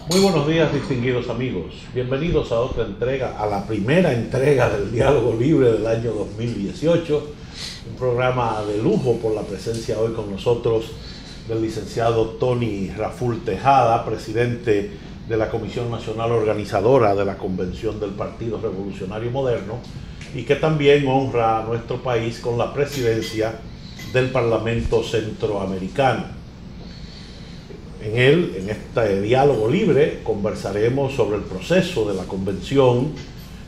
Muy buenos días, distinguidos amigos. Bienvenidos a otra entrega, a la primera entrega del Diálogo Libre del año 2018. Un programa de lujo por la presencia hoy con nosotros del licenciado Tony Raful Tejada, presidente de la Comisión Nacional Organizadora de la Convención del Partido Revolucionario Moderno, y que también honra a nuestro país con la presidencia del Parlamento Centroamericano. En este diálogo libre, conversaremos sobre el proceso de la convención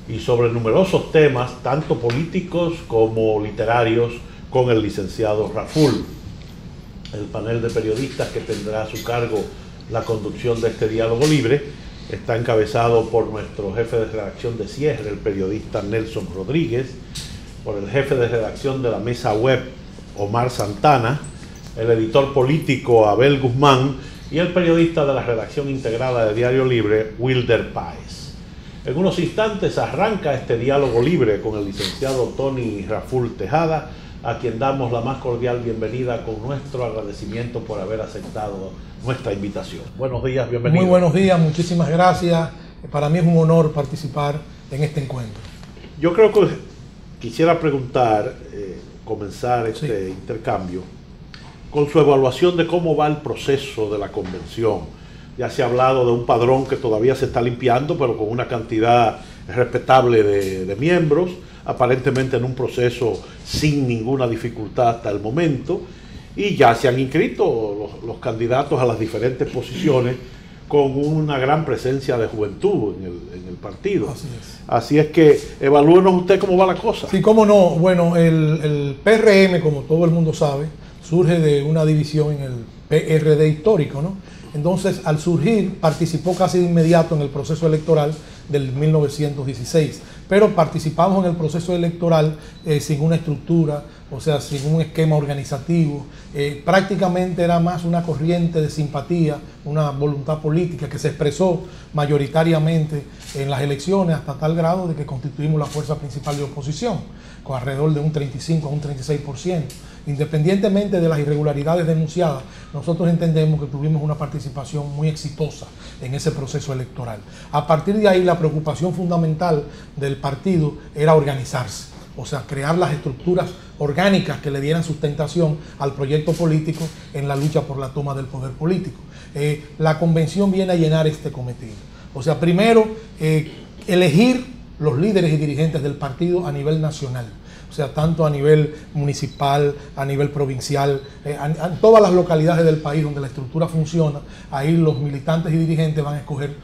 y sobre numerosos temas, tanto políticos como literarios, con el licenciado Raful. El panel de periodistas que tendrá a su cargo la conducción de este diálogo libre está encabezado por nuestro jefe de redacción de cierre, el periodista Nelson Rodríguez, por el jefe de redacción de la mesa web, Omar Santana, el editor político Abel Guzmán y el periodista de la redacción integrada de Diario Libre, Wilder Páez. En unos instantes arranca este diálogo libre con el licenciado Tony Raful Tejada, a quien damos la más cordial bienvenida con nuestro agradecimiento por haber aceptado nuestra invitación. Buenos días, bienvenido. Muy buenos días, muchísimas gracias. Para mí es un honor participar en este encuentro. Yo creo que quisiera preguntar, comenzar este intercambio, con su evaluación de cómo va el proceso de la convención. Ya se ha hablado de un padrón que todavía se está limpiando, pero con una cantidad respetable de miembros, aparentemente en un proceso sin ninguna dificultad hasta el momento, y ya se han inscrito los candidatos a las diferentes posiciones con una gran presencia de juventud en el partido. Así es que evalúenos usted cómo va la cosa. Sí, cómo no. Bueno, el PRM, como todo el mundo sabe, surge de una división en el PRD histórico, ¿no? Entonces, al surgir, participó casi de inmediato en el proceso electoral del 1916, pero participamos en el proceso electoral sin una estructura, o sea, sin un esquema organizativo. Prácticamente era más una corriente de simpatía, una voluntad política que se expresó mayoritariamente en las elecciones hasta tal grado de que constituimos la fuerza principal de oposición, con alrededor de un 35 a un 36%. Independientemente de las irregularidades denunciadas, nosotros entendemos que tuvimos una participación muy exitosa en ese proceso electoral. A partir de ahí, la preocupación fundamental del partido era organizarse, o sea, crear las estructuras orgánicas que le dieran sustentación al proyecto político en la lucha por la toma del poder político. La convención viene a llenar este cometido. O sea, primero, elegir los líderes y dirigentes del partido a nivel nacional. O sea, tanto a nivel municipal, a nivel provincial, en todas las localidades del país donde la estructura funciona, ahí los militantes y dirigentes van a escoger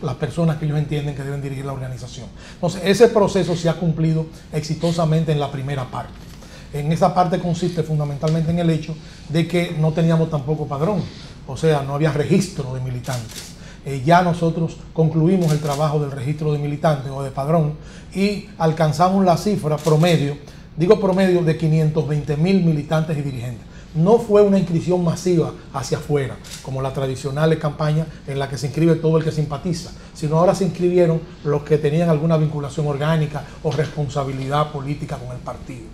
las personas que ellos entienden que deben dirigir la organización. Entonces, ese proceso se ha cumplido exitosamente en la primera parte. En esa parte consiste fundamentalmente en el hecho de que no teníamos tampoco padrón, o sea, no había registro de militantes. Ya nosotros concluimos el trabajo del registro de militantes o de padrón y alcanzamos la cifra promedio, digo promedio, de 520,000 militantes y dirigentes. No fue una inscripción masiva hacia afuera, como la tradicional campaña en la que se inscribe todo el que simpatiza, sino ahora se inscribieron los que tenían alguna vinculación orgánica o responsabilidad política con el partido.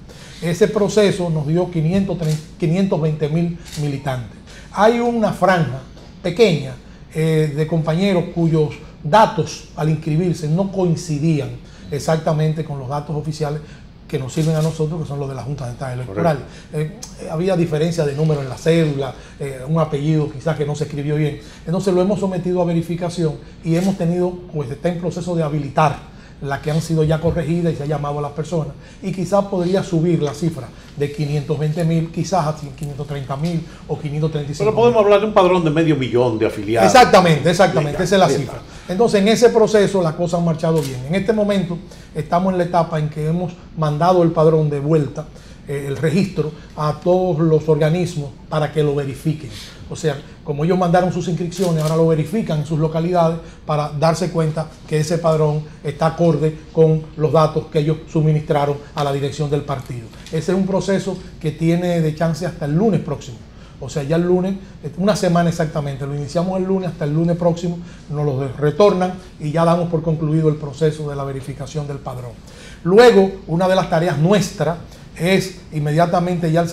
Ese proceso nos dio 520,000 militantes. Hay una franja pequeña de compañeros cuyos datos al inscribirse no coincidían exactamente con los datos oficiales que nos sirven a nosotros, que son los de la Junta Central Electoral. Había diferencia de número en la cédula, un apellido quizás que no se escribió bien. Entonces lo hemos sometido a verificación y hemos tenido, pues está en proceso de habilitar las que han sido ya corregidas y se ha llamado a las personas, y quizás podría subir la cifra de 520,000, quizás a 530,000 o 535,000. Pero podemos hablar de un padrón de 500,000 de afiliados. Exactamente, esa es la cifra. Entonces, en ese proceso las cosas han marchado bien. En este momento estamos en la etapa en que hemos mandado el padrón de vuelta, el registro, a todos los organismos para que lo verifiquen. O sea, como ellos mandaron sus inscripciones, ahora lo verifican en sus localidades para darse cuenta que ese padrón está acorde con los datos que ellos suministraron a la dirección del partido. Ese es un proceso que tiene de chance hasta el lunes próximo. O sea, ya el lunes, una semana exactamente, lo iniciamos el lunes, hasta el lunes próximo nos lo retornan y ya damos por concluido el proceso de la verificación del padrón. Luego, una de las tareas nuestras es inmediatamente ya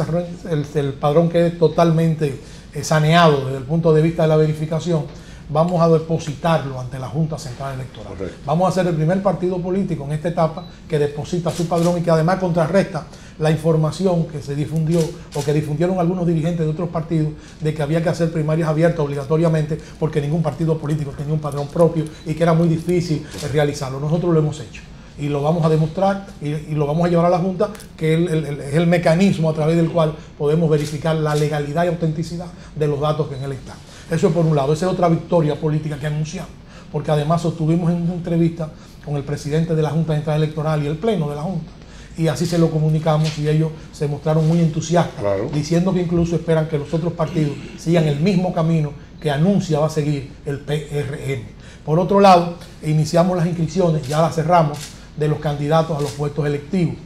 el padrón quede totalmente saneado desde el punto de vista de la verificación, vamos a depositarlo ante la Junta Central Electoral. Correcto. Vamos a ser el primer partido político en esta etapa que deposita su padrón y que además contrarresta la información que se difundió o que difundieron algunos dirigentes de otros partidos de que había que hacer primarias abiertas obligatoriamente porque ningún partido político tenía un padrón propio y que era muy difícil realizarlo. Nosotros lo hemos hecho y lo vamos a demostrar y lo vamos a llevar a la Junta, que es el mecanismo a través del cual podemos verificar la legalidad y autenticidad de los datos que en él están. Eso es por un lado. Esa es otra victoria política que anunciamos, porque además sostuvimos en una entrevista con el presidente de la Junta Central Electoral y el Pleno de la Junta, y así se lo comunicamos y ellos se mostraron muy entusiastas, claro, diciendo que incluso esperan que los otros partidos sigan el mismo camino que anuncia va a seguir el PRM. Por otro lado, iniciamos las inscripciones, ya las cerramos, de los candidatos a los puestos electivos.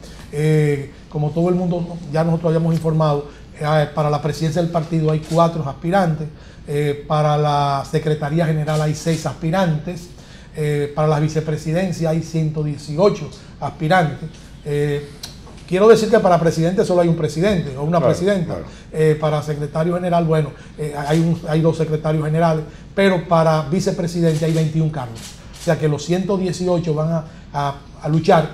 Como todo el mundo, ya nosotros habíamos informado, para la presidencia del partido hay 4 aspirantes, para la Secretaría General hay 6 aspirantes, para la vicepresidencia hay 118 aspirantes. Quiero decir que para presidente solo hay un presidente o una presidenta. Claro. Para secretario general, bueno, hay 2 secretarios generales, pero para vicepresidente hay 21 cargos. O sea que los 118 van a luchar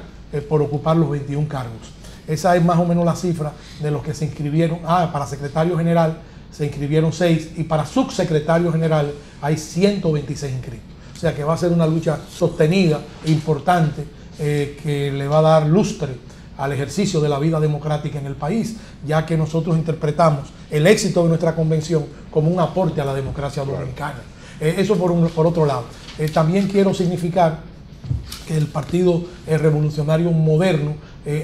por ocupar los 21 cargos. Esa es más o menos la cifra de los que se inscribieron. Para secretario general se inscribieron 6 y para subsecretario general hay 126 inscritos. O sea que va a ser una lucha sostenida, importante, que le va a dar lustre al ejercicio de la vida democrática en el país, ya que nosotros interpretamos el éxito de nuestra convención como un aporte a la democracia dominicana. Eso por otro lado. También quiero significar que el Partido Revolucionario Moderno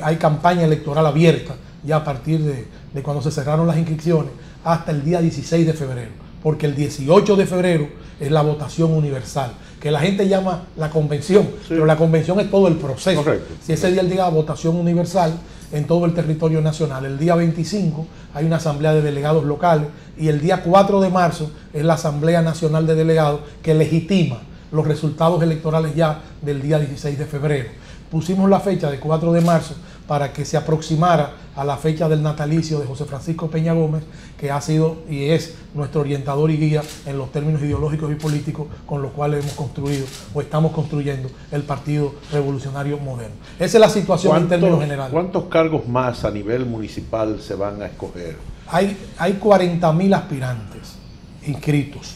hay campaña electoral abierta ya a partir de cuando se cerraron las inscripciones hasta el día 16 de febrero, porque el 18 de febrero es la votación universal, que la gente llama la convención, sí, pero la convención es todo el proceso. Correcto. Si ese día el día votación universal en todo el territorio nacional, el día 25 hay una asamblea de delegados locales y el día 4 de marzo es la Asamblea Nacional de Delegados que legitima los resultados electorales ya del día 16 de febrero. Pusimos la fecha de 4 de marzo para que se aproximara a la fecha del natalicio de José Francisco Peña Gómez, que ha sido y es nuestro orientador y guía en los términos ideológicos y políticos con los cuales hemos construido o estamos construyendo el Partido Revolucionario Moderno. Esa es la situación en términos generales. ¿Cuántos cargos más a nivel municipal se van a escoger? Hay 40.000 aspirantes inscritos.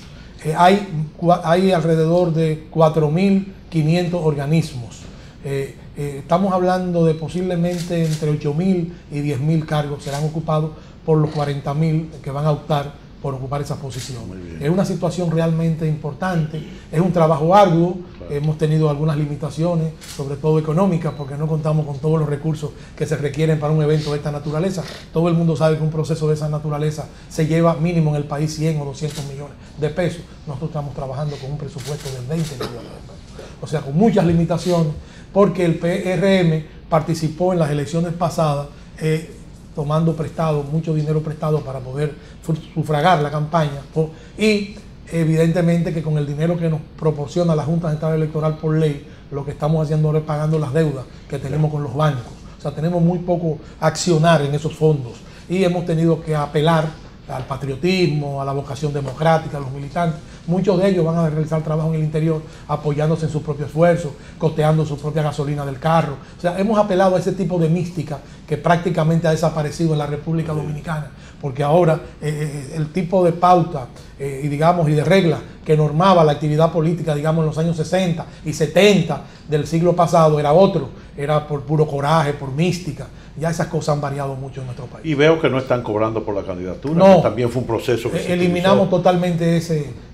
Hay alrededor de 4.500 organismos. Estamos hablando de posiblemente entre 8.000 y 10.000 cargos serán ocupados por los 40.000 que van a optar por ocupar esa posición. Es una situación realmente importante, es un trabajo arduo, claro. Hemos tenido algunas limitaciones, sobre todo económicas, porque no contamos con todos los recursos que se requieren para un evento de esta naturaleza. Todo el mundo sabe que un proceso de esa naturaleza se lleva mínimo en el país 100 o 200 millones de pesos. Nosotros estamos trabajando con un presupuesto de 20 millones de pesos. O sea, con muchas limitaciones, porque el PRM participó en las elecciones pasadas tomando prestado, mucho dinero prestado para poder sufragar la campaña y evidentemente que con el dinero que nos proporciona la Junta Central Electoral por ley, lo que estamos haciendo ahora es pagando las deudas que tenemos con los bancos. O sea, tenemos muy poco accionar en esos fondos y hemos tenido que apelar al patriotismo, a la vocación democrática, a los militantes. Muchos de ellos van a realizar trabajo en el interior apoyándose en su propio esfuerzo, costeando su propia gasolina del carro. O sea, hemos apelado a ese tipo de mística que prácticamente ha desaparecido en la República Dominicana, porque ahora el tipo de pauta y de reglas que normaba la actividad política, digamos, en los años 60 y 70 del siglo pasado era otro, era por puro coraje, por mística. Ya esas cosas han variado mucho en nuestro país. Y veo que no están cobrando por la candidatura, no, que también fue un proceso que eliminamos totalmente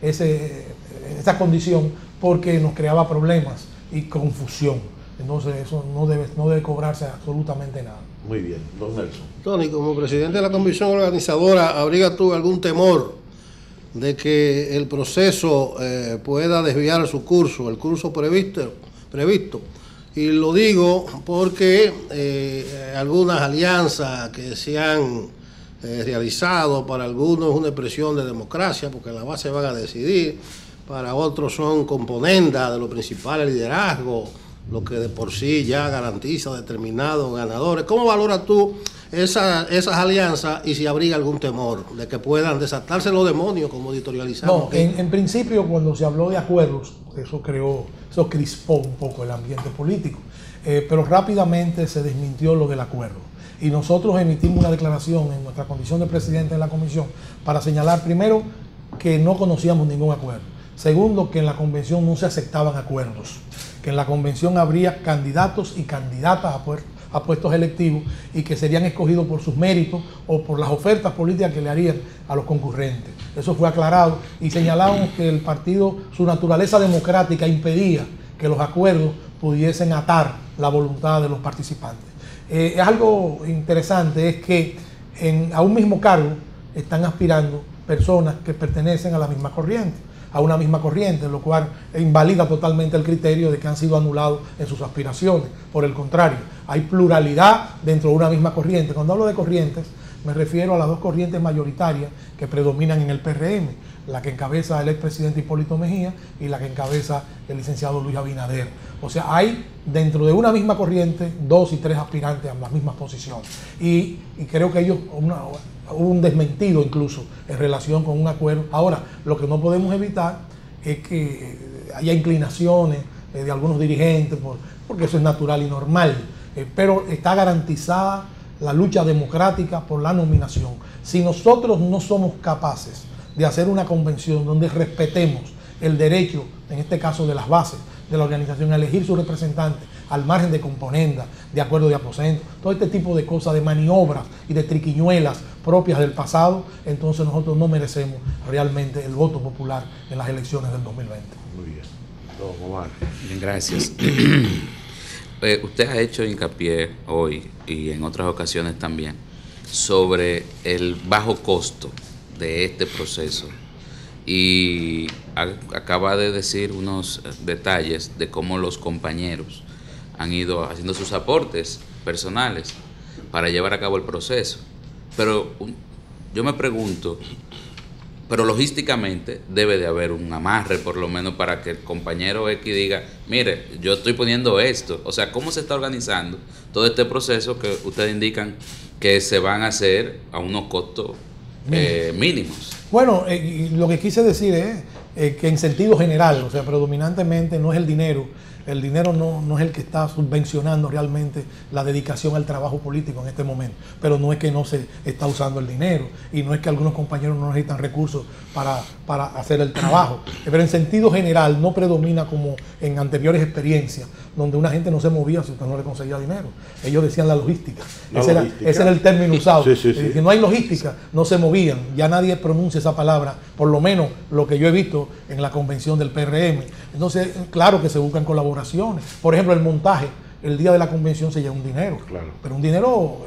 esa condición porque nos creaba problemas y confusión. Entonces eso no debe cobrarse absolutamente nada. Muy bien, don Nelson. Tony, como presidente de la comisión organizadora, ¿abriga tú algún temor de que el proceso pueda desviar su curso, el curso previsto? Y lo digo porque algunas alianzas que se han realizado, para algunos es una expresión de democracia, porque en la base van a decidir, para otros son componendas de los principales liderazgos, lo que de por sí ya garantiza determinados ganadores. ¿Cómo valoras tú esas alianzas y si habría algún temor de que puedan desatarse los demonios, como editorializamos. No, en principio, cuando se habló de acuerdos, eso crispó un poco el ambiente político, pero rápidamente se desmintió lo del acuerdo. Y nosotros emitimos una declaración en nuestra condición de presidente de la comisión para señalar, primero, que no conocíamos ningún acuerdo. Segundo, que en la convención no se aceptaban acuerdos, que en la convención habría candidatos y candidatas a puestos electivos y que serían escogidos por sus méritos o por las ofertas políticas que le harían a los concurrentes. Eso fue aclarado y señalamos que el partido, su naturaleza democrática impedía que los acuerdos pudiesen atar la voluntad de los participantes. Es algo interesante, es que a un mismo cargo están aspirando personas que pertenecen a la misma corriente, lo cual invalida totalmente el criterio de que han sido anulados en sus aspiraciones. Por el contrario, hay pluralidad dentro de una misma corriente. Cuando hablo de corrientes, me refiero a las dos corrientes mayoritarias que predominan en el PRM, la que encabeza el expresidente Hipólito Mejía y la que encabeza el licenciado Luis Abinader. O sea, hay dentro de una misma corriente 2 y 3 aspirantes a las mismas posiciones. Y creo que ellos, hubo un desmentido incluso en relación con un acuerdo. Ahora, lo que no podemos evitar es que haya inclinaciones de algunos dirigentes, porque eso es natural y normal, pero está garantizada la lucha democrática por la nominación. Si nosotros no somos capaces de hacer una convención donde respetemos el derecho, en este caso de las bases de la organización, a elegir su representante al margen de componendas, de acuerdo de aposento, todo este tipo de cosas, de maniobras y de triquiñuelas propias del pasado, entonces nosotros no merecemos realmente el voto popular en las elecciones del 2020. Muy bien. Don Omar. Bien, gracias. Usted ha hecho hincapié hoy y en otras ocasiones también sobre el bajo costo de este proceso y acaba de decir unos detalles de cómo los compañeros han ido haciendo sus aportes personales para llevar a cabo el proceso. Pero yo me pregunto, pero logísticamente debe de haber un amarre por lo menos para que el compañero X diga, mire, yo estoy poniendo esto. O sea, ¿cómo se está organizando todo este proceso que ustedes indican que se van a hacer a unos costos mínimos? Bueno, lo que quise decir es que en sentido general, o sea, predominantemente no es el dinero no es el que está subvencionando realmente la dedicación al trabajo político en este momento, pero no es que no se está usando el dinero y no es que algunos compañeros no necesitan recursos para hacer el trabajo, pero en sentido general no predomina como en anteriores experiencias donde una gente no se movía si usted no le conseguía dinero. Ellos decían la logística. Ese era el término usado. Sí. Si no hay logística, no se movían. Ya nadie pronuncia esa palabra, por lo menos lo que yo he visto en la convención del PRM. Entonces, claro que se buscan colaboraciones. Por ejemplo, el montaje, el día de la convención se lleva un dinero, claro, pero un dinero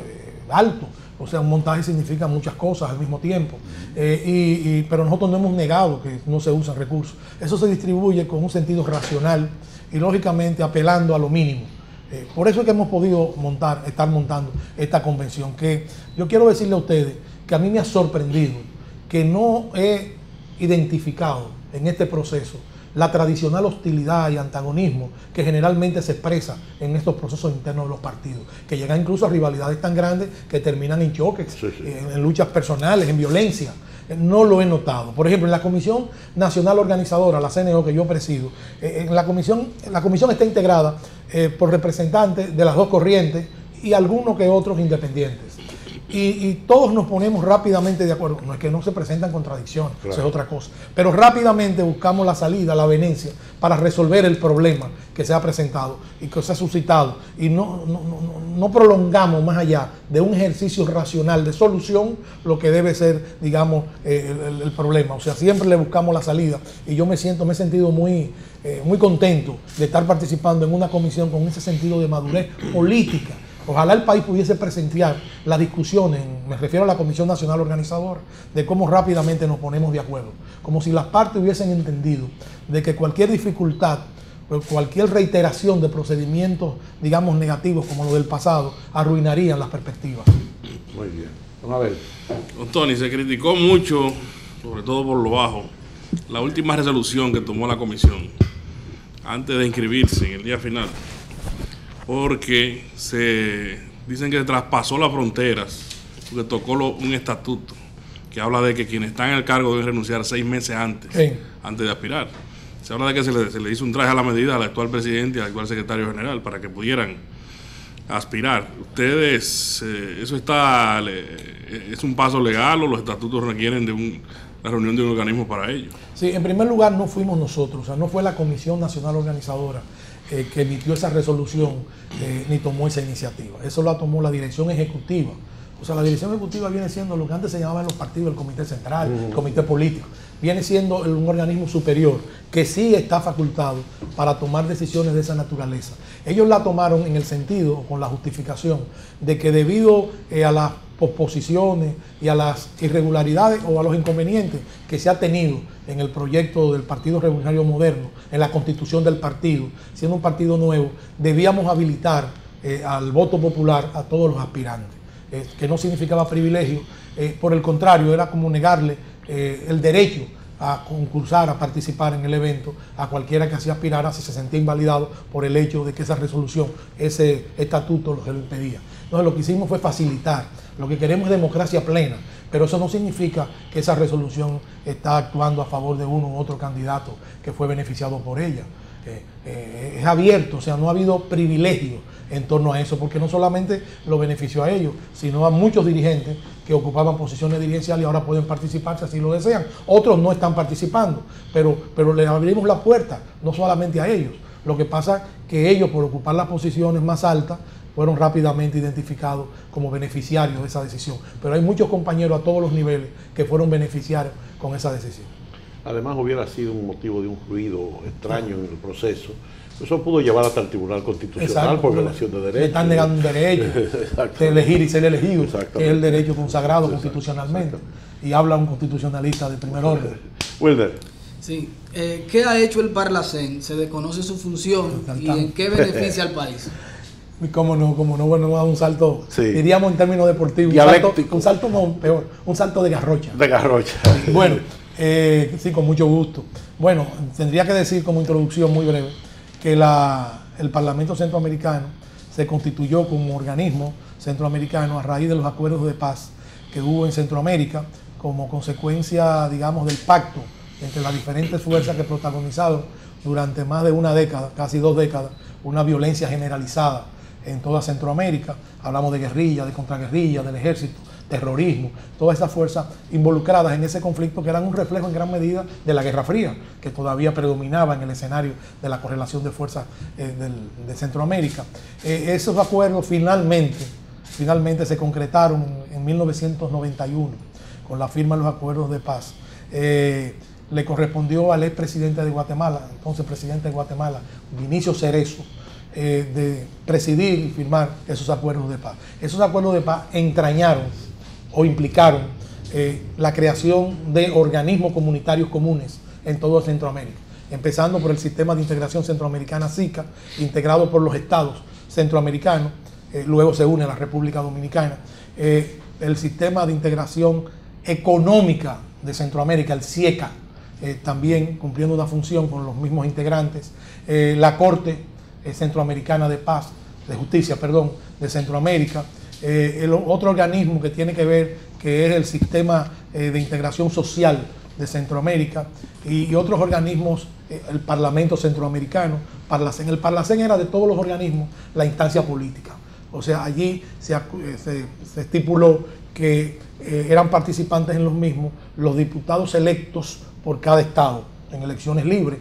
alto. O sea, un montaje significa muchas cosas al mismo tiempo. Pero nosotros no hemos negado que no se usan recursos. Eso se distribuye con un sentido racional y lógicamente apelando a lo mínimo. Por eso es que hemos podido estar montando esta convención, que yo quiero decirle a ustedes que a mí me ha sorprendido que no he identificado en este proceso la tradicional hostilidad y antagonismo que generalmente se expresa en estos procesos internos de los partidos, que llegan incluso a rivalidades tan grandes que terminan en choques, en luchas personales, en violencia. No lo he notado. Por ejemplo, en la Comisión Nacional Organizadora, la CNO, que yo presido, la comisión está integrada por representantes de las dos corrientes y algunos que otros independientes. Y todos nos ponemos rápidamente de acuerdo. No es que no se presentan contradicciones, claro, eso es otra cosa. Pero rápidamente buscamos la salida, la avenencia, para resolver el problema que se ha presentado y que se ha suscitado. Y no prolongamos más allá de un ejercicio racional de solución lo que debe ser, digamos, el problema. O sea, siempre le buscamos la salida. Y yo me he sentido muy contento de estar participando en una comisión con ese sentido de madurez política. Ojalá el país pudiese presenciar las discusiones, me refiero a la Comisión Nacional Organizadora, de cómo rápidamente nos ponemos de acuerdo. Como si las partes hubiesen entendido de que cualquier dificultad, cualquier reiteración de procedimientos, digamos, negativos como los del pasado, arruinarían las perspectivas. Muy bien. Vamos a ver. Don Tony, se criticó mucho, sobre todo por lo bajo, la última resolución que tomó la comisión antes de inscribirse en el día final, porque se dicen que traspasó las fronteras, porque tocó un estatuto que habla de que quienes están en el cargo deben renunciar 6 meses antes de aspirar. Se habla de que se le hizo un traje a la medida al actual presidente y al actual secretario general para que pudieran aspirar. ¿Ustedes, eso es un paso legal o los estatutos requieren de la reunión de un organismo para ello? Sí, en primer lugar no fuimos nosotros, o sea, no fue la Comisión Nacional Organizadora que emitió esa resolución ni tomó esa iniciativa. Eso la tomó la dirección ejecutiva. O sea, la dirección ejecutiva viene siendo lo que antes se llamaban los partidos, el comité central, el comité político. Viene siendo un organismo superior que sí está facultado para tomar decisiones de esa naturaleza. Ellos la tomaron en el sentido, con la justificación, de que debido a las posposiciones y a las irregularidades o a los inconvenientes que se ha tenido en el proyecto del Partido Revolucionario Moderno, en la constitución del partido, siendo un partido nuevo, debíamos habilitar al voto popular a todos los aspirantes. Que no significaba privilegio, por el contrario, era como negarle el derecho a concursar, a participar en el evento a cualquiera que así aspirara si se sentía invalidado por el hecho de que esa resolución, ese estatuto lo impedía. Entonces lo que hicimos fue facilitar. Lo que queremos es democracia plena, pero eso no significa que esa resolución está actuando a favor de uno u otro candidato que fue beneficiado por ella. Es abierto, o sea, no ha habido privilegio en torno a eso, porque no solamente lo benefició a ellos, sino a muchos dirigentes que ocupaban posiciones dirigenciales y ahora pueden participar si así lo desean. Otros no están participando, pero le abrimos la puerta, no solamente a ellos. Lo que pasa es que ellos, por ocupar las posiciones más altas, fueron rápidamente identificados como beneficiarios de esa decisión. Pero hay muchos compañeros a todos los niveles que fueron beneficiarios con esa decisión. Además hubiera sido un motivo de un ruido extraño en el proceso. Eso pudo llevar hasta el Tribunal Constitucional. Exacto, por violación de derechos. Le están negando un derecho de elegir y ser elegido, que es el derecho consagrado constitucionalmente. Y habla un constitucionalista de primer orden. Wilder. Sí. ¿Qué ha hecho el Parlacén? ¿Se desconoce su función y en qué beneficia al país? Cómo no, bueno, un salto, diríamos en términos deportivos, un salto no, peor, un salto de garrocha. De garrocha. Bueno, sí, con mucho gusto. Bueno, tendría que decir como introducción muy breve que el Parlamento Centroamericano se constituyó como organismo centroamericano a raíz de los acuerdos de paz que hubo en Centroamérica como consecuencia, digamos, del pacto entre las diferentes fuerzas que protagonizaron durante más de una década, casi 2 décadas, una violencia generalizada en toda Centroamérica. Hablamos de guerrilla, de contraguerrilla, del ejército, terrorismo, todas esas fuerzas involucradas en ese conflicto que eran un reflejo en gran medida de la Guerra Fría, que todavía predominaba en el escenario de la correlación de fuerzas de Centroamérica. Esos acuerdos finalmente se concretaron en 1991 con la firma de los acuerdos de paz. Le correspondió al expresidente de Guatemala, entonces presidente de Guatemala, Vinicio Cerezo, de presidir y firmar esos acuerdos de paz. Esos acuerdos de paz entrañaron o implicaron la creación de organismos comunitarios comunes en todo Centroamérica, empezando por el Sistema de Integración Centroamericana SICA, integrado por los estados centroamericanos, luego se une a la República Dominicana, el Sistema de Integración Económica de Centroamérica, el CIECA, también cumpliendo una función con los mismos integrantes, la Corte Centroamericana de Paz, de Justicia, de Centroamérica, el otro organismo que tiene que ver, que es el Sistema de Integración Social de Centroamérica, y otros organismos, el Parlamento Centroamericano, Parlacén. El Parlacén era de todos los organismos la instancia política. O sea, allí se estipuló que eran participantes en los mismos los diputados electos por cada estado en elecciones libres,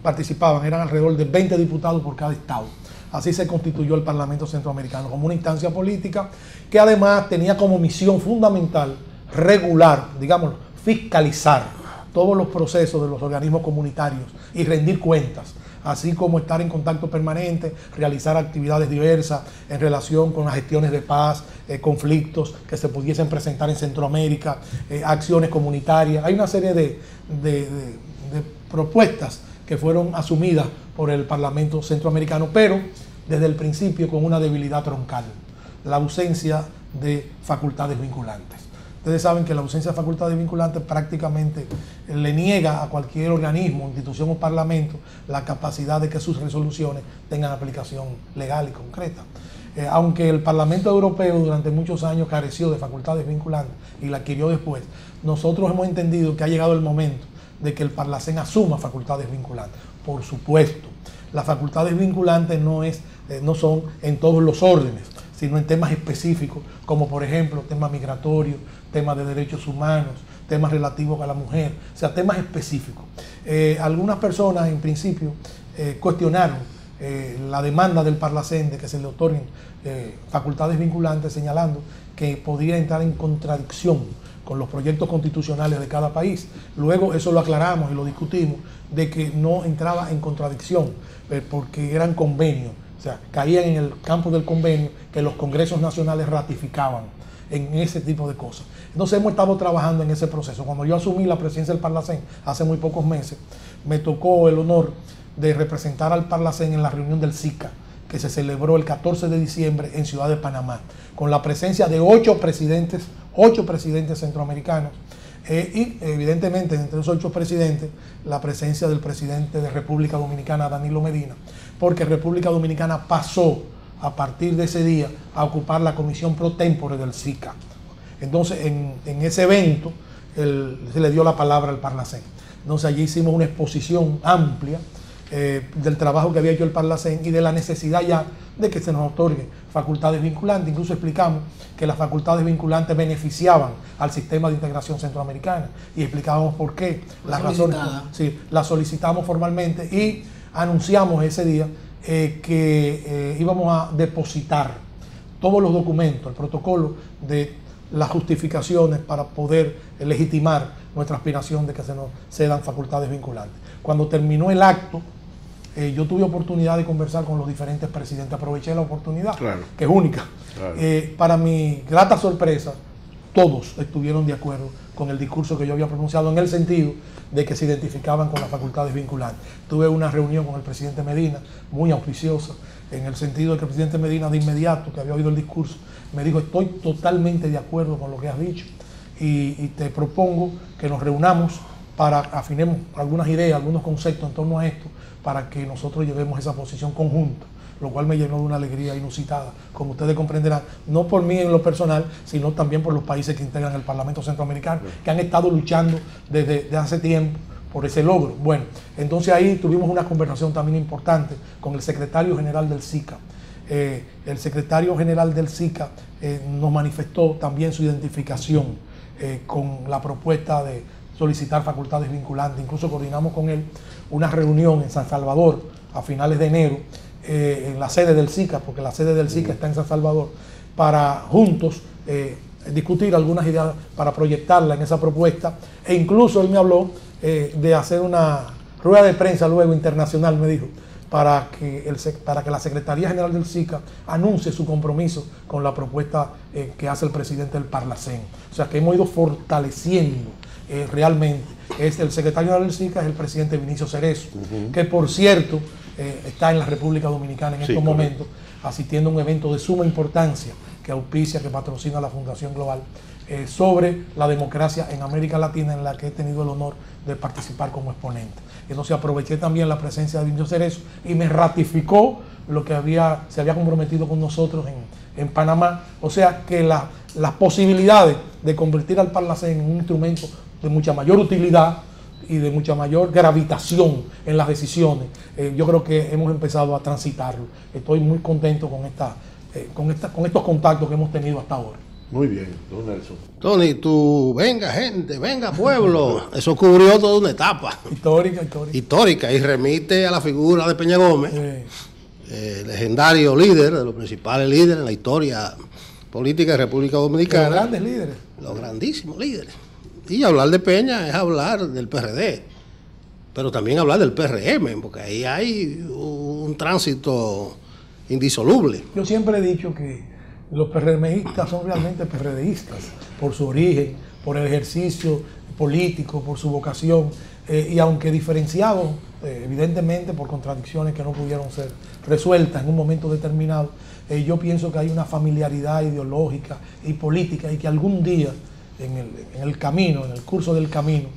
participaban, eran alrededor de 20 diputados por cada estado. Así se constituyó el Parlamento Centroamericano como una instancia política que además tenía como misión fundamental regular, digamos, fiscalizar todos los procesos de los organismos comunitarios y rendir cuentas, así como estar en contacto permanente, realizar actividades diversas en relación con las gestiones de paz, conflictos que se pudiesen presentar en Centroamérica, acciones comunitarias. Hay una serie de propuestas que fueron asumidas por el Parlamento Centroamericano, pero desde el principio con una debilidad troncal, la ausencia de facultades vinculantes. Ustedes saben que la ausencia de facultades vinculantes prácticamente le niega a cualquier organismo, institución o parlamento la capacidad de que sus resoluciones tengan aplicación legal y concreta. Aunque el Parlamento Europeo durante muchos años careció de facultades vinculantes y la adquirió después, nosotros hemos entendido que ha llegado el momento de que el Parlacén asuma facultades vinculantes. Por supuesto, las facultades vinculantes no son en todos los órdenes, sino en temas específicos, como por ejemplo temas migratorios, temas de derechos humanos, temas relativos a la mujer, o sea, temas específicos. Algunas personas en principio cuestionaron la demanda del Parlacén de que se le otorguen facultades vinculantes, señalando que podría entrar en contradicción con los proyectos constitucionales de cada país. Luego eso lo aclaramos y lo discutimos, de que no entraba en contradicción, porque eran convenios, o sea, caían en el campo del convenio que los congresos nacionales ratificaban en ese tipo de cosas. Entonces hemos estado trabajando en ese proceso. Cuando yo asumí la presidencia del Parlacén hace muy pocos meses, me tocó el honor de representar al Parlacén en la reunión del SICA, que se celebró el 14 de diciembre en Ciudad de Panamá, con la presencia de 8 presidentes centroamericanos, y evidentemente entre esos 8 presidentes, la presencia del presidente de República Dominicana, Danilo Medina, porque República Dominicana pasó a partir de ese día a ocupar la comisión pro tempore del SICA. Entonces en ese evento se le dio la palabra al Parlacén. Entonces allí hicimos una exposición amplia del trabajo que había hecho el Parlacén y de la necesidad ya de que se nos otorguen facultades vinculantes. Incluso explicamos que las facultades vinculantes beneficiaban al sistema de integración centroamericana y explicábamos por qué. La solicitamos formalmente y anunciamos ese día que íbamos a depositar todos los documentos, el protocolo de las justificaciones para poder legitimar nuestra aspiración de que se nos cedan facultades vinculantes. Cuando terminó el acto, yo tuve oportunidad de conversar con los diferentes presidentes, aproveché la oportunidad, claro, que es única. Claro. Para mi grata sorpresa, todos estuvieron de acuerdo con el discurso que yo había pronunciado, en el sentido de que se identificaban con las facultades vinculantes. Tuve una reunión con el presidente Medina, muy auspiciosa, en el sentido de que el presidente Medina de inmediato, que había oído el discurso, me dijo: estoy totalmente de acuerdo con lo que has dicho y te propongo que nos reunamos para afinemos algunas ideas, algunos conceptos en torno a esto, para que nosotros llevemos esa posición conjunta, lo cual me llenó de una alegría inusitada, como ustedes comprenderán, no por mí en lo personal, sino también por los países que integran el Parlamento Centroamericano, que han estado luchando desde hace tiempo por ese logro. Bueno, entonces ahí tuvimos una conversación también importante con el secretario general del SICA. El secretario general del SICA nos manifestó también su identificación con la propuesta de solicitar facultades vinculantes. Incluso coordinamos con él una reunión en San Salvador a finales de enero, en la sede del SICA, porque la sede del SICA está en San Salvador, para juntos discutir algunas ideas para proyectarla en esa propuesta. E incluso él me habló de hacer una rueda de prensa luego internacional, me dijo, para que la Secretaría General del SICA anuncie su compromiso con la propuesta que hace el presidente del Parlacén. O sea que hemos ido fortaleciendo realmente. El secretario general del SICA es el presidente Vinicio Cerezo, que por cierto está en la República Dominicana en estos momentos, asistiendo a un evento de suma importancia que auspicia, que patrocina la Fundación Global, sobre la democracia en América Latina, en la que he tenido el honor de participar como exponente. Entonces aproveché también la presencia de Vinicio Cerezo y me ratificó lo que se había comprometido con nosotros en Panamá. O sea que las posibilidades de convertir al Parlacén en un instrumento de mucha mayor utilidad y de mucha mayor gravitación en las decisiones, yo creo que hemos empezado a transitarlo. Estoy muy contento con estos contactos que hemos tenido hasta ahora. Muy bien, don Nelson. Tony, tú, venga gente, venga pueblo. Eso cubrió toda una etapa. Histórica, y remite a la figura de Peña Gómez, legendario líder, de los principales líderes en la historia política de República Dominicana. Los grandes líderes. Los grandísimos líderes. Y hablar de Peña es hablar del PRD, pero también hablar del PRM, porque ahí hay un tránsito indisoluble. Yo siempre he dicho que los PRMistas son realmente PRDistas, por su origen, por el ejercicio político, por su vocación, y aunque diferenciados, evidentemente por contradicciones que no pudieron ser resueltas en un momento determinado, yo pienso que hay una familiaridad ideológica y política y que algún día en el camino, en el curso del camino,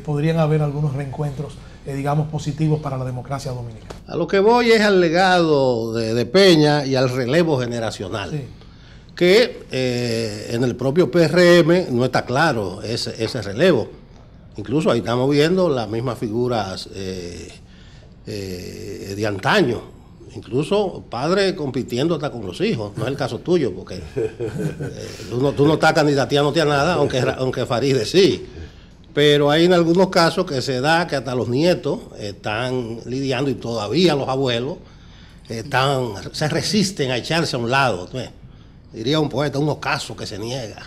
podrían haber algunos reencuentros digamos, positivos para la democracia dominicana. A lo que voy es al legado de Peña y al relevo generacional. Sí. Que en el propio PRM no está claro ese relevo. Incluso ahí estamos viendo las mismas figuras de antaño. Incluso padre compitiendo hasta con los hijos. No es el caso tuyo, porque tú no estás candidateándote a nada, aunque Farideh sí. Pero hay en algunos casos que se da que hasta los nietos están lidiando y todavía los abuelos se resisten a echarse a un lado. Diría un poeta, un ocaso que se niega.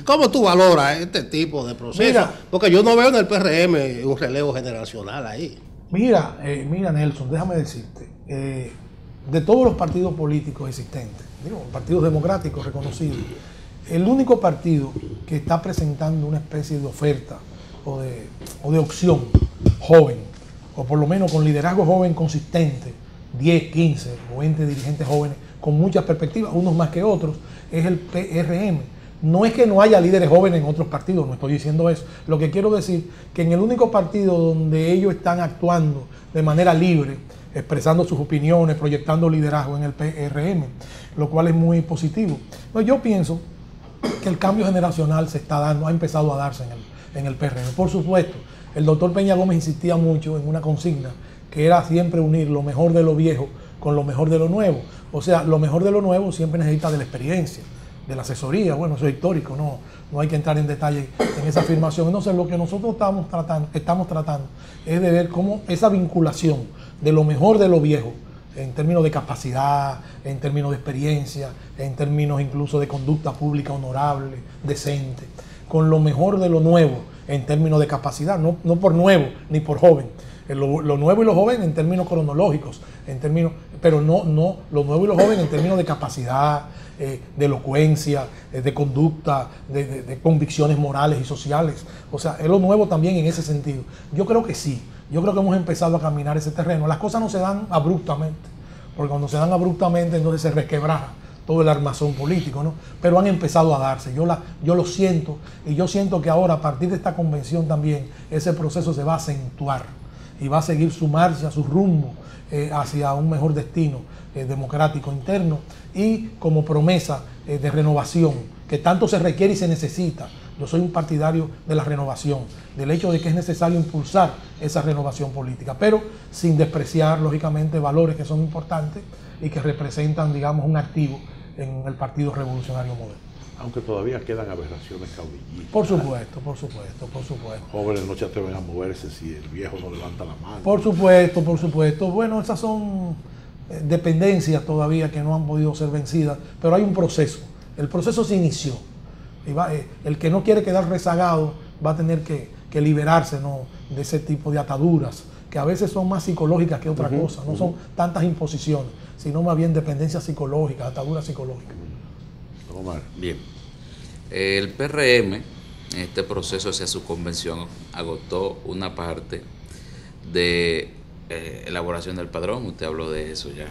¿Cómo tú valoras este tipo de proceso? Porque yo no veo en el PRM un relevo generacional ahí. Mira, Nelson, déjame decirte, de todos los partidos políticos existentes, partidos democráticos reconocidos, el único partido que está presentando una especie de oferta o de opción joven, o por lo menos con liderazgo joven consistente, 10, 15 o 20 dirigentes jóvenes con muchas perspectivas, unos más que otros, es el PRM. No es que no haya líderes jóvenes en otros partidos, no estoy diciendo eso. Lo que quiero decir que en el único partido donde ellos están actuando de manera libre, expresando sus opiniones, proyectando liderazgo, en el PRM, lo cual es muy positivo. Pues yo pienso que el cambio generacional se está dando, ha empezado a darse en el PRM. Por supuesto, el doctor Peña Gómez insistía mucho en una consigna que era siempre unir lo mejor de lo viejo con lo mejor de lo nuevo. O sea, lo mejor de lo nuevo siempre necesita de la experiencia, de la asesoría. Bueno, eso es histórico, no hay que entrar en detalle en esa afirmación. Entonces, lo que nosotros estamos tratando es de ver cómo esa vinculación de lo mejor de lo viejo, en términos de capacidad, en términos de experiencia, en términos incluso de conducta pública honorable, decente, con lo mejor de lo nuevo, en términos de capacidad, no por nuevo ni por joven. Lo nuevo y lo joven en términos cronológicos, pero no lo nuevo y lo joven en términos de capacidad, de elocuencia, de conducta, de convicciones morales y sociales. O sea, es lo nuevo también en ese sentido. Yo creo que sí, yo creo que hemos empezado a caminar ese terreno. Las cosas no se dan abruptamente, porque cuando se dan abruptamente entonces se resquebraja todo el armazón político, ¿no? Pero han empezado a darse, yo lo siento, y yo siento que ahora a partir de esta convención también ese proceso se va a acentuar y va a seguir su marcha, su rumbo hacia un mejor destino democrático interno y como promesa de renovación que tanto se requiere y se necesita. Yo soy un partidario de la renovación, del hecho de que es necesario impulsar esa renovación política, pero sin despreciar, lógicamente, valores que son importantes y que representan, digamos, un activo en el Partido Revolucionario Moderno. Aunque todavía quedan aberraciones caudillistas. Por supuesto. Jóvenes no se atreven a moverse si el viejo no levanta la mano. Por supuesto. Bueno, esas son dependencias todavía que no han podido ser vencidas, pero hay un proceso. El proceso se inició. Y el que no quiere quedar rezagado va a tener que liberarse, ¿no?, de ese tipo de ataduras, que a veces son más psicológicas que otra cosa. No son tantas imposiciones, sino más bien dependencias psicológicas, ataduras psicológicas. Bien, el PRM en este proceso hacia su convención agotó una parte de elaboración del padrón, usted habló de eso ya,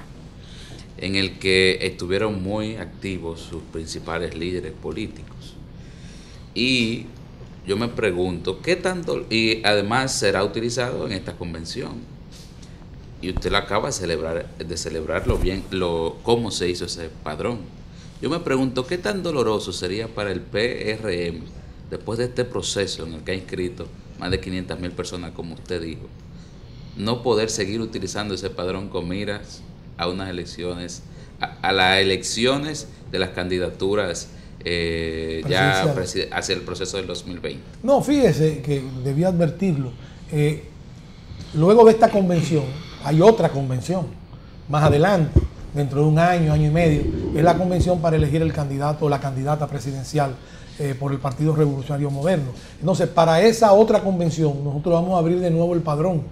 en el que estuvieron muy activos sus principales líderes políticos. Y yo me pregunto, ¿qué tanto? Y además será utilizado en esta convención. Y usted lo acaba de celebrarlo bien, cómo se hizo ese padrón. Yo me pregunto, ¿qué tan doloroso sería para el PRM, después de este proceso en el que ha inscrito más de 500,000 personas, como usted dijo, no poder seguir utilizando ese padrón con miras a unas elecciones, a las elecciones de las candidaturas ya hacia el proceso del 2020? No, fíjese que debía advertirlo. Luego de esta convención, hay otra convención más adelante, dentro de un año y medio, es la convención para elegir el candidato o la candidata presidencial por el Partido Revolucionario Moderno. Entonces, para esa otra convención, nosotros vamos a abrir de nuevo el padrón,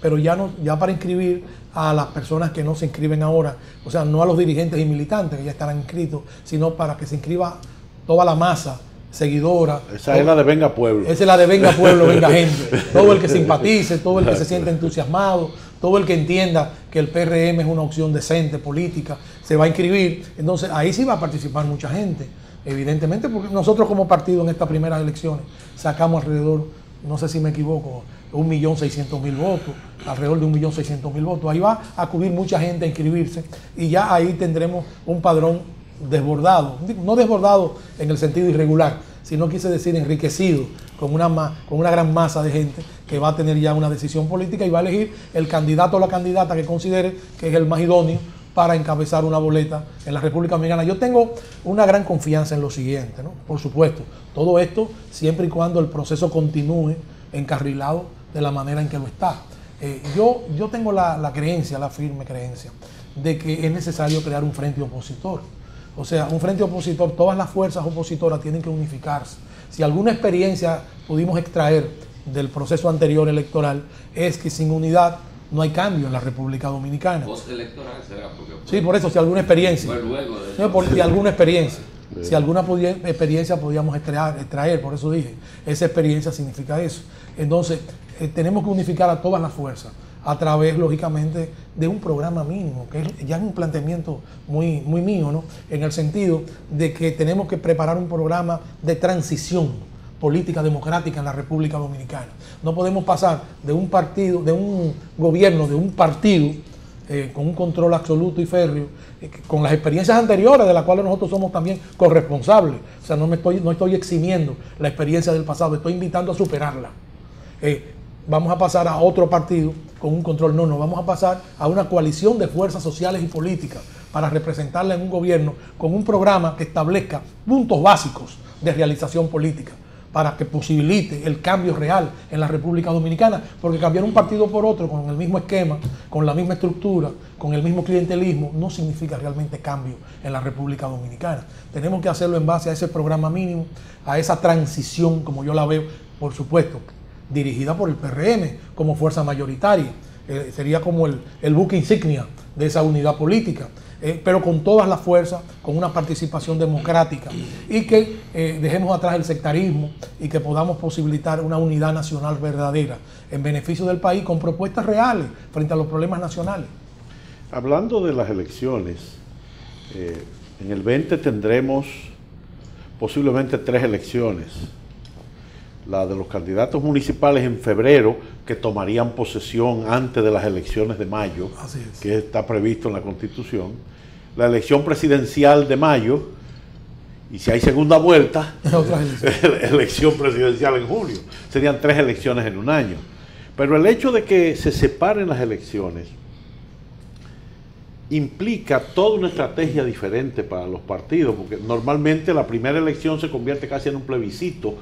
pero ya para inscribir a las personas que no se inscriben ahora, o sea, no a los dirigentes y militantes que ya estarán inscritos, sino para que se inscriba toda la masa seguidora. Esa es la de Venga Pueblo. Esa es la de Venga Pueblo, Venga Gente. Todo el que simpatice, todo el que se sienta entusiasmado, todo el que entienda que el PRM es una opción decente, política, se va a inscribir. Entonces ahí sí va a participar mucha gente, evidentemente, porque nosotros como partido en estas primeras elecciones sacamos alrededor no sé si me equivoco, 1.600.000 votos, alrededor de 1.600.000 votos. Ahí va a acudir mucha gente a inscribirse y ya ahí tendremos un padrón desbordado, no desbordado en el sentido irregular, sino quise decir enriquecido, con una gran masa de gente que va a tener ya una decisión política y va a elegir el candidato o la candidata que considere que es el más idóneo para encabezar una boleta en la República Dominicana. Yo tengo una gran confianza en lo siguiente, ¿no? Por supuesto, todo esto siempre y cuando el proceso continúe encarrilado de la manera en que lo está. Yo tengo la creencia, la firme creencia, de que es necesario crear un frente opositor. O sea, un frente opositor, todas las fuerzas opositoras tienen que unificarse. Si alguna experiencia pudimos extraer del proceso anterior electoral, es que sin unidad no hay cambio en la República Dominicana. Postelectoral será porque... Sí, por eso, si alguna experiencia. Luego de Si alguna experiencia. Si alguna experiencia podíamos extraer, por eso dije, esa experiencia significa eso. Entonces, tenemos que unificar a todas las fuerzas a través, lógicamente, de un programa mínimo, que es ya un planteamiento muy mío, ¿no? En el sentido de que tenemos que preparar un programa de transición política democrática en la República Dominicana. No podemos pasar de un partido, de un gobierno, de un partido con un control absoluto y férreo, con las experiencias anteriores de las cuales nosotros somos también corresponsables. O sea, no estoy eximiendo la experiencia del pasado, estoy invitando a superarla. Vamos a pasar a otro partido con un control, no, vamos a pasar a una coalición de fuerzas sociales y políticas para representarla en un gobierno con un programa que establezca puntos básicos de realización política para que posibilite el cambio real en la República Dominicana, porque cambiar un partido por otro con el mismo esquema, con la misma estructura, con el mismo clientelismo, no significa realmente cambio en la República Dominicana. Tenemos que hacerlo en base a ese programa mínimo, a esa transición, como yo la veo, por supuesto, dirigida por el PRM como fuerza mayoritaria. Sería como el buque insignia de esa unidad política, pero con todas las fuerzas, con una participación democrática y que dejemos atrás el sectarismo y que podamos posibilitar una unidad nacional verdadera en beneficio del país con propuestas reales frente a los problemas nacionales. Hablando de las elecciones, en el 20 tendremos posiblemente 3 elecciones. La de los candidatos municipales en febrero, que tomarían posesión antes de las elecciones de mayo, que está previsto en la Constitución. La elección presidencial de mayo, y si hay segunda vuelta, elección presidencial en julio. Serían 3 elecciones en un año. Pero el hecho de que se separen las elecciones implica toda una estrategia diferente para los partidos, porque normalmente la primera elección se convierte casi en un plebiscito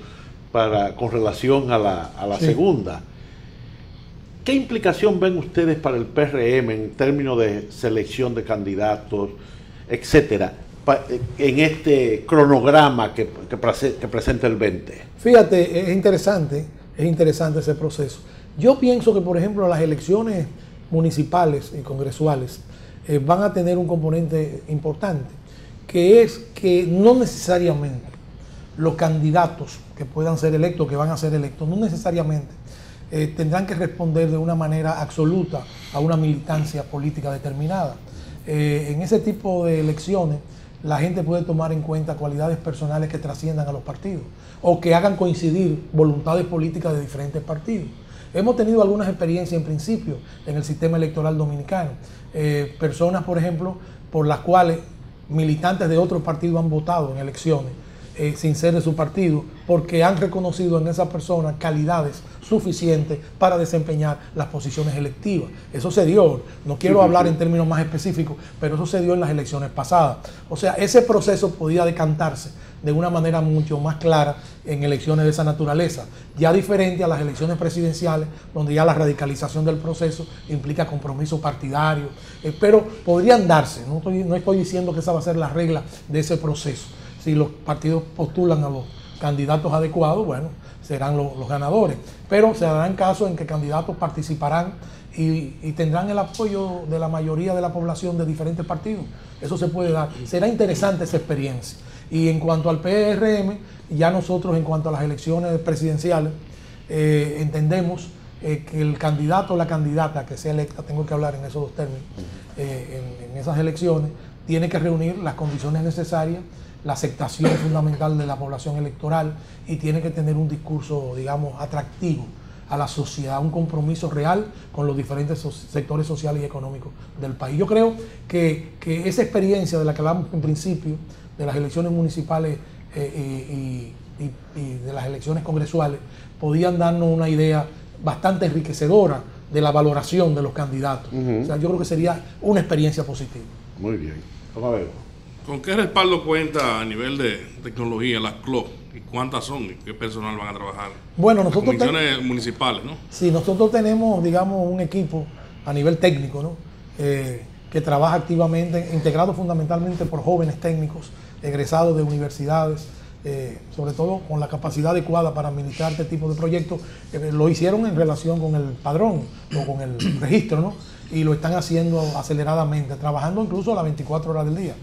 con relación a la segunda. ¿Qué implicación ven ustedes para el PRM en términos de selección de candidatos, etcétera, en este cronograma que presenta el 20? Fíjate, es interesante ese proceso. Yo pienso que, por ejemplo, las elecciones municipales y congresuales van a tener un componente importante, que es que no necesariamente los candidatos que puedan ser electos, que van a ser electos, no necesariamente tendrán que responder de una manera absoluta a una militancia política determinada. En ese tipo de elecciones, la gente puede tomar en cuenta cualidades personales que trasciendan a los partidos o que hagan coincidir voluntades políticas de diferentes partidos. Hemos tenido algunas experiencias en principio en el sistema electoral dominicano. Personas, por ejemplo, por las cuales militantes de otros partidos han votado en elecciones sin ser de su partido, porque han reconocido en esa persona calidades suficientes para desempeñar las posiciones electivas. Eso se dio, no quiero hablar en términos más específicos, pero eso se dio en las elecciones pasadas. O sea, ese proceso podía decantarse de una manera mucho más clara en elecciones de esa naturaleza, ya diferente a las elecciones presidenciales, donde ya la radicalización del proceso implica compromiso partidario, pero podrían darse, no estoy diciendo que esa va a ser la regla de ese proceso. Si los partidos postulan a los candidatos adecuados, bueno, serán los ganadores. Pero se darán casos en que candidatos participarán y tendrán el apoyo de la mayoría de la población de diferentes partidos. Eso se puede dar. Será interesante esa experiencia. Y en cuanto al PRM, ya nosotros en cuanto a las elecciones presidenciales, entendemos que el candidato o la candidata que sea electa, tengo que hablar en esos dos términos, en esas elecciones, tiene que reunir las condiciones necesarias la aceptación fundamental de la población electoral y tiene que tener un discurso, digamos, atractivo a la sociedad, un compromiso real con los diferentes sectores sociales y económicos del país. Yo creo que esa experiencia de la que hablamos en principio, de las elecciones municipales y de las elecciones congresuales, podían darnos una idea bastante enriquecedora de la valoración de los candidatos. O sea, yo creo que sería una experiencia positiva. Muy bien. Vamos a ver. ¿Con qué respaldo cuenta a nivel de tecnología las CLO? ¿Y cuántas son? ¿Y qué personal van a trabajar? Bueno, nosotros comisiones municipales, ¿no? Sí, nosotros tenemos, digamos, un equipo a nivel técnico, ¿no? Que trabaja activamente, integrado fundamentalmente por jóvenes técnicos, egresados de universidades, sobre todo con la capacidad adecuada para administrar este tipo de proyectos. Lo hicieron en relación con el padrón o con el registro, ¿no? Y lo están haciendo aceleradamente, trabajando incluso las 24 horas del día.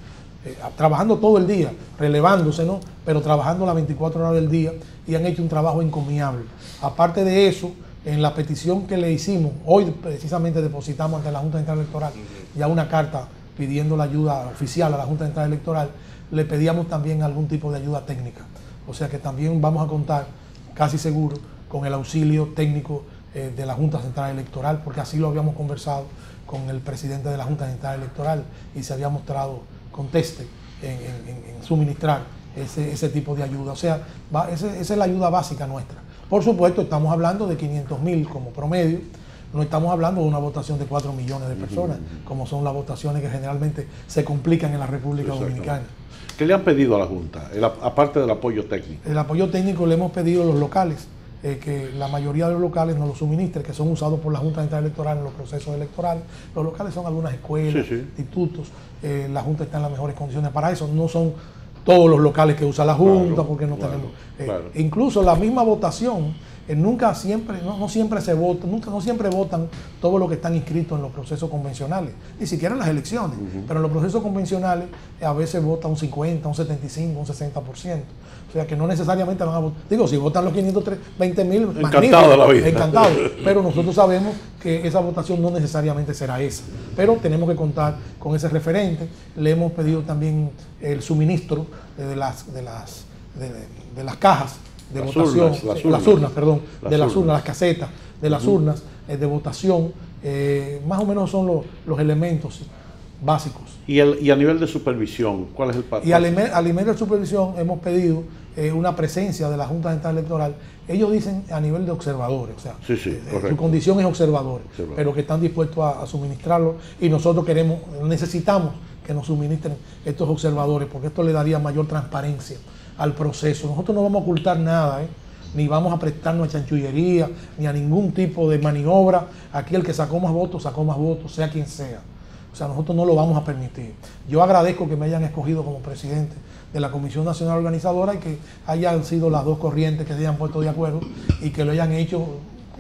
Trabajando todo el día, relevándose, ¿no? Pero trabajando las 24 horas del día, y han hecho un trabajo encomiable. Aparte de eso, en la petición que le hicimos, hoy precisamente depositamos ante la Junta Central Electoral ya una carta pidiendo la ayuda oficial a la Junta Central Electoral. Le pedíamos también algún tipo de ayuda técnica. O sea que también vamos a contar, casi seguro, con el auxilio técnico de la Junta Central Electoral, porque así lo habíamos conversado con el presidente de la Junta Central Electoral y se había mostrado conteste en suministrar ese tipo de ayuda. O sea, esa es la ayuda básica nuestra. Por supuesto, estamos hablando de 500.000 como promedio, no estamos hablando de una votación de 4 millones de personas, como son las votaciones que generalmente se complican en la República Dominicana. ¿Qué le han pedido a la Junta, aparte del apoyo técnico? El apoyo técnico le hemos pedido a los locales, que la mayoría de los locales nos los suministre, que son usados por la Junta Central Electoral en los procesos electorales. Los locales son algunas escuelas, institutos, la Junta está en las mejores condiciones para eso. No son todos los locales que usa la Junta, porque no tenemos... Incluso la misma votación, no siempre se vota, no siempre votan todos los que están inscritos en los procesos convencionales, ni siquiera en las elecciones, pero en los procesos convencionales a veces vota un 50, un 75, un 60%. O sea que no necesariamente van a votar. Digo, si votan los 520.000, encantado de la vida. Encantado. Pero nosotros sabemos que esa votación no necesariamente será esa. Pero tenemos que contar con ese referente. Le hemos pedido también el suministro de las cajas de votación, las urnas, las casetas de las urnas de votación. Más o menos son los elementos básicos. ¿Y a nivel de supervisión, cuál es el paso? Y al nivel de supervisión hemos pedido una presencia de la Junta Central Electoral. Ellos dicen a nivel de observadores, o sea, su condición es observadores, pero que están dispuestos a suministrarlo, y nosotros necesitamos que nos suministren estos observadores, porque esto le daría mayor transparencia al proceso. Nosotros no vamos a ocultar nada, ni vamos a prestarnos a chanchullería, ni a ningún tipo de maniobra. Aquí el que sacó más votos, sea quien sea. O sea, nosotros no lo vamos a permitir. Yo agradezco que me hayan escogido como presidente de la Comisión Nacional Organizadora y que hayan sido las dos corrientes que se hayan puesto de acuerdo y que lo hayan hecho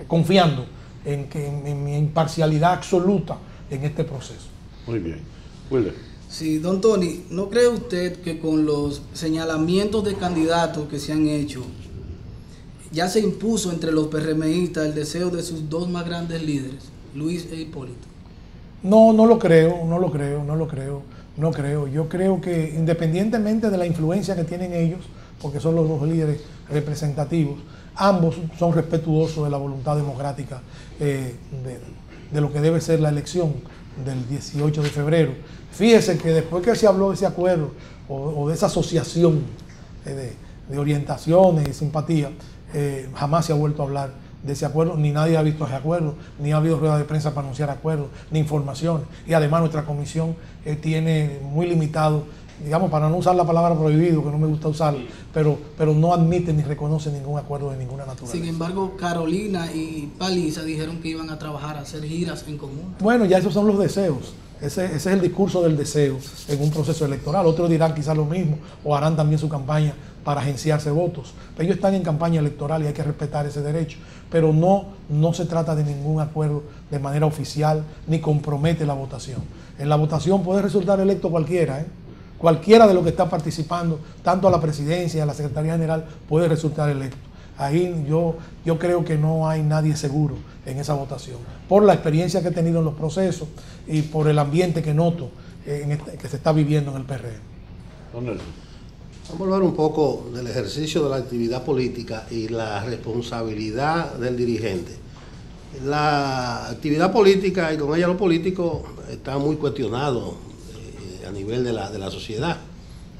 confiando en mi imparcialidad absoluta en este proceso. Muy bien. Wilder. Sí, don Tony, ¿no cree usted que con los señalamientos de candidatos que se han hecho, ya se impuso entre los PRMistas el deseo de sus dos más grandes líderes, Luis e Hipólito? No lo creo. Yo creo que independientemente de la influencia que tienen ellos, porque son los dos líderes representativos, ambos son respetuosos de la voluntad democrática de lo que debe ser la elección del 18 de febrero. Fíjese que después que se habló de ese acuerdo o de esa asociación de orientaciones y simpatía, jamás se ha vuelto a hablar de ese acuerdo, ni nadie ha visto ese acuerdo, ni ha habido rueda de prensa para anunciar acuerdos, ni informaciones. Y además nuestra comisión tiene muy limitado, digamos, para no usar la palabra prohibido, que no me gusta usarla, pero no admite ni reconoce ningún acuerdo de ninguna naturaleza. Sin embargo, Carolina y Paliza dijeron que iban a trabajar, a hacer giras en común. Bueno, ya esos son los deseos. Ese es el discurso del deseo en un proceso electoral. Otros dirán quizás lo mismo o harán también su campaña para agenciarse votos. Ellos están en campaña electoral y hay que respetar ese derecho. Pero no se trata de ningún acuerdo de manera oficial ni compromete la votación. En la votación puede resultar electo cualquiera, Cualquiera de los que está participando, tanto a la presidencia, a la Secretaría General, puede resultar electo. Ahí yo creo que no hay nadie seguro en esa votación, por la experiencia que he tenido en los procesos y por el ambiente que noto que se está viviendo en el PRM. Vamos a hablar un poco del ejercicio de la actividad política y la responsabilidad del dirigente. La actividad política y con ella los políticos está muy cuestionado a nivel de la sociedad.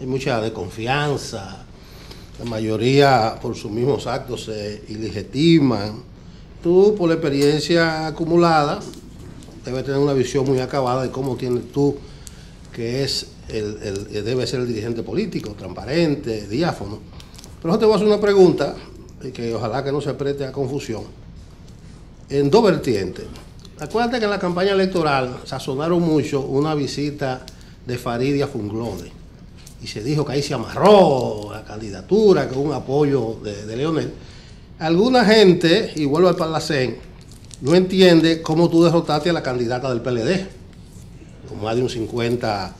Hay mucha desconfianza, la mayoría por sus mismos actos se ilegitiman. Tú, por la experiencia acumulada, debes tener una visión muy acabada de cómo tienes tú, que es debe ser el dirigente político, transparente, diáfano. Pero yo te voy a hacer una pregunta, y que ojalá que no se preste a confusión, en dos vertientes. Acuérdate que en la campaña electoral sazonaron mucho una visita de Farideh a Funglode, y se dijo que ahí se amarró la candidatura, que hubo un apoyo de Leonel. Alguna gente, y vuelvo al Parlacén, no entiende cómo tú derrotaste a la candidata del PLD, con más de un 50%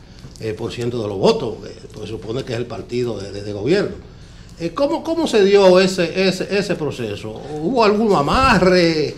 de los votos, pues se supone que es el partido de gobierno. ¿Cómo se dio ese proceso? ¿Hubo algún amarre?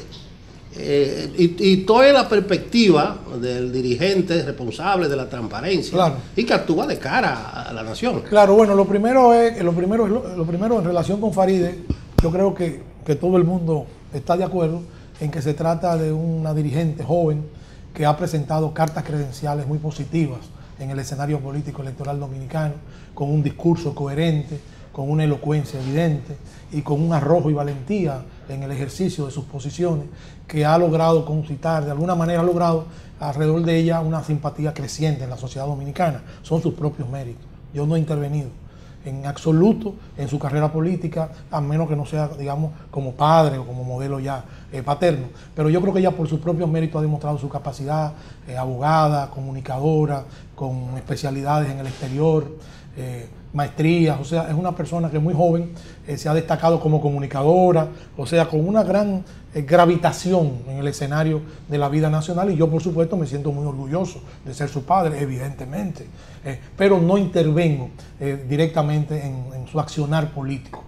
Y toda la perspectiva del dirigente responsable de la transparencia, claro, y que actúa de cara a la nación. Claro, bueno, lo primero en relación con Farideh, yo creo que todo el mundo está de acuerdo en que se trata de una dirigente joven que ha presentado cartas credenciales muy positivas en el escenario político electoral dominicano, con un discurso coherente, con una elocuencia evidente y con un arrojo y valentía en el ejercicio de sus posiciones, que ha logrado concitar, de alguna manera ha logrado alrededor de ella una simpatía creciente en la sociedad dominicana. Son sus propios méritos. Yo no he intervenido en absoluto en su carrera política, a menos que no sea, digamos, como padre o como modelo ya paterno. Pero yo creo que ella por sus propios méritos ha demostrado su capacidad, abogada, comunicadora, con especialidades en el exterior, maestrías, o sea, es una persona que muy joven se ha destacado como comunicadora, o sea, con una gran gravitación en el escenario de la vida nacional, y yo por supuesto me siento muy orgulloso de ser su padre, evidentemente, pero no intervengo directamente en su accionar político.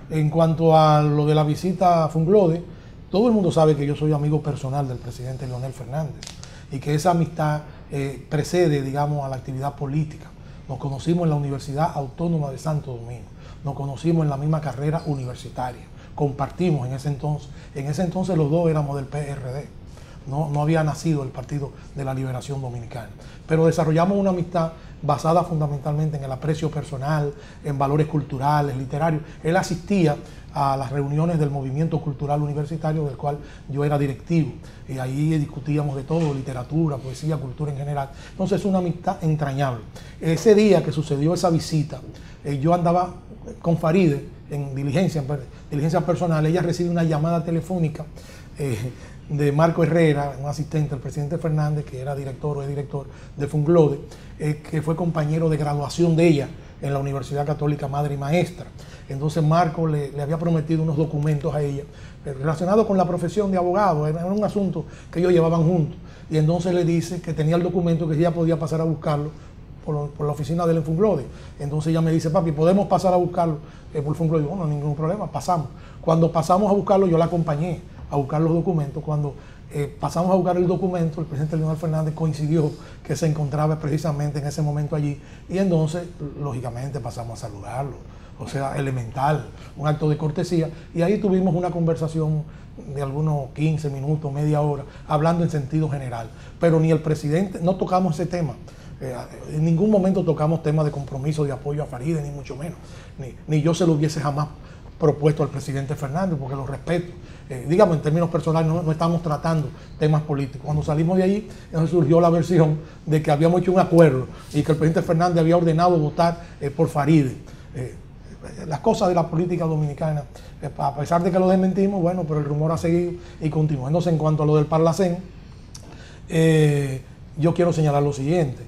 En cuanto a lo de la visita a Funglode, todo el mundo sabe que yo soy amigo personal del presidente Leonel Fernández y que esa amistad precede, digamos, a la actividad política. Nos conocimos en la Universidad Autónoma de Santo Domingo, nos conocimos en la misma carrera universitaria, compartimos en ese entonces los dos éramos del PRD, no había nacido el Partido de la Liberación Dominicana, pero desarrollamos una amistad basada fundamentalmente en el aprecio personal, en valores culturales, literarios. Él asistía a las reuniones del movimiento cultural universitario, del cual yo era directivo, y ahí discutíamos de todo, literatura, poesía, cultura en general. Entonces, una amistad entrañable. Ese día que sucedió esa visita, yo andaba con Farideh en diligencia personal. Ella recibe una llamada telefónica de Marco Herrera, un asistente del presidente Fernández, que era director o es director de Funglode, que fue compañero de graduación de ella en la Universidad Católica Madre y Maestra. Entonces Marco le había prometido unos documentos a ella relacionados con la profesión de abogado. Era un asunto que ellos llevaban juntos, y entonces le dice que tenía el documento, que ella podía pasar a buscarlo por la oficina del Funglode. Entonces ella me dice: papi, ¿podemos pasar a buscarlo por Funglode? Digo, no, ningún problema, pasamos. Cuando pasamos a buscarlo, yo la acompañé a buscar los documentos. Cuando pasamos a buscar el documento, el presidente Leonel Fernández coincidió que se encontraba precisamente en ese momento allí, y entonces, lógicamente, pasamos a saludarlo. O sea, elemental, un acto de cortesía, y ahí tuvimos una conversación de algunos 15 minutos, media hora, hablando en sentido general. Pero ni el presidente, no tocamos ese tema. En ningún momento tocamos temas de compromiso, de apoyo a Farideh, ni mucho menos. Ni yo se lo hubiese jamás propuesto al presidente Fernández, porque lo respeto. Digamos, en términos personales, no estamos tratando temas políticos. Cuando salimos de allí, entonces surgió la versión de que habíamos hecho un acuerdo y que el presidente Fernández había ordenado votar por Farideh. Las cosas de la política dominicana, a pesar de que lo desmentimos, bueno, pero el rumor ha seguido y continúa. Entonces, en cuanto a lo del Parlacén, yo quiero señalar lo siguiente.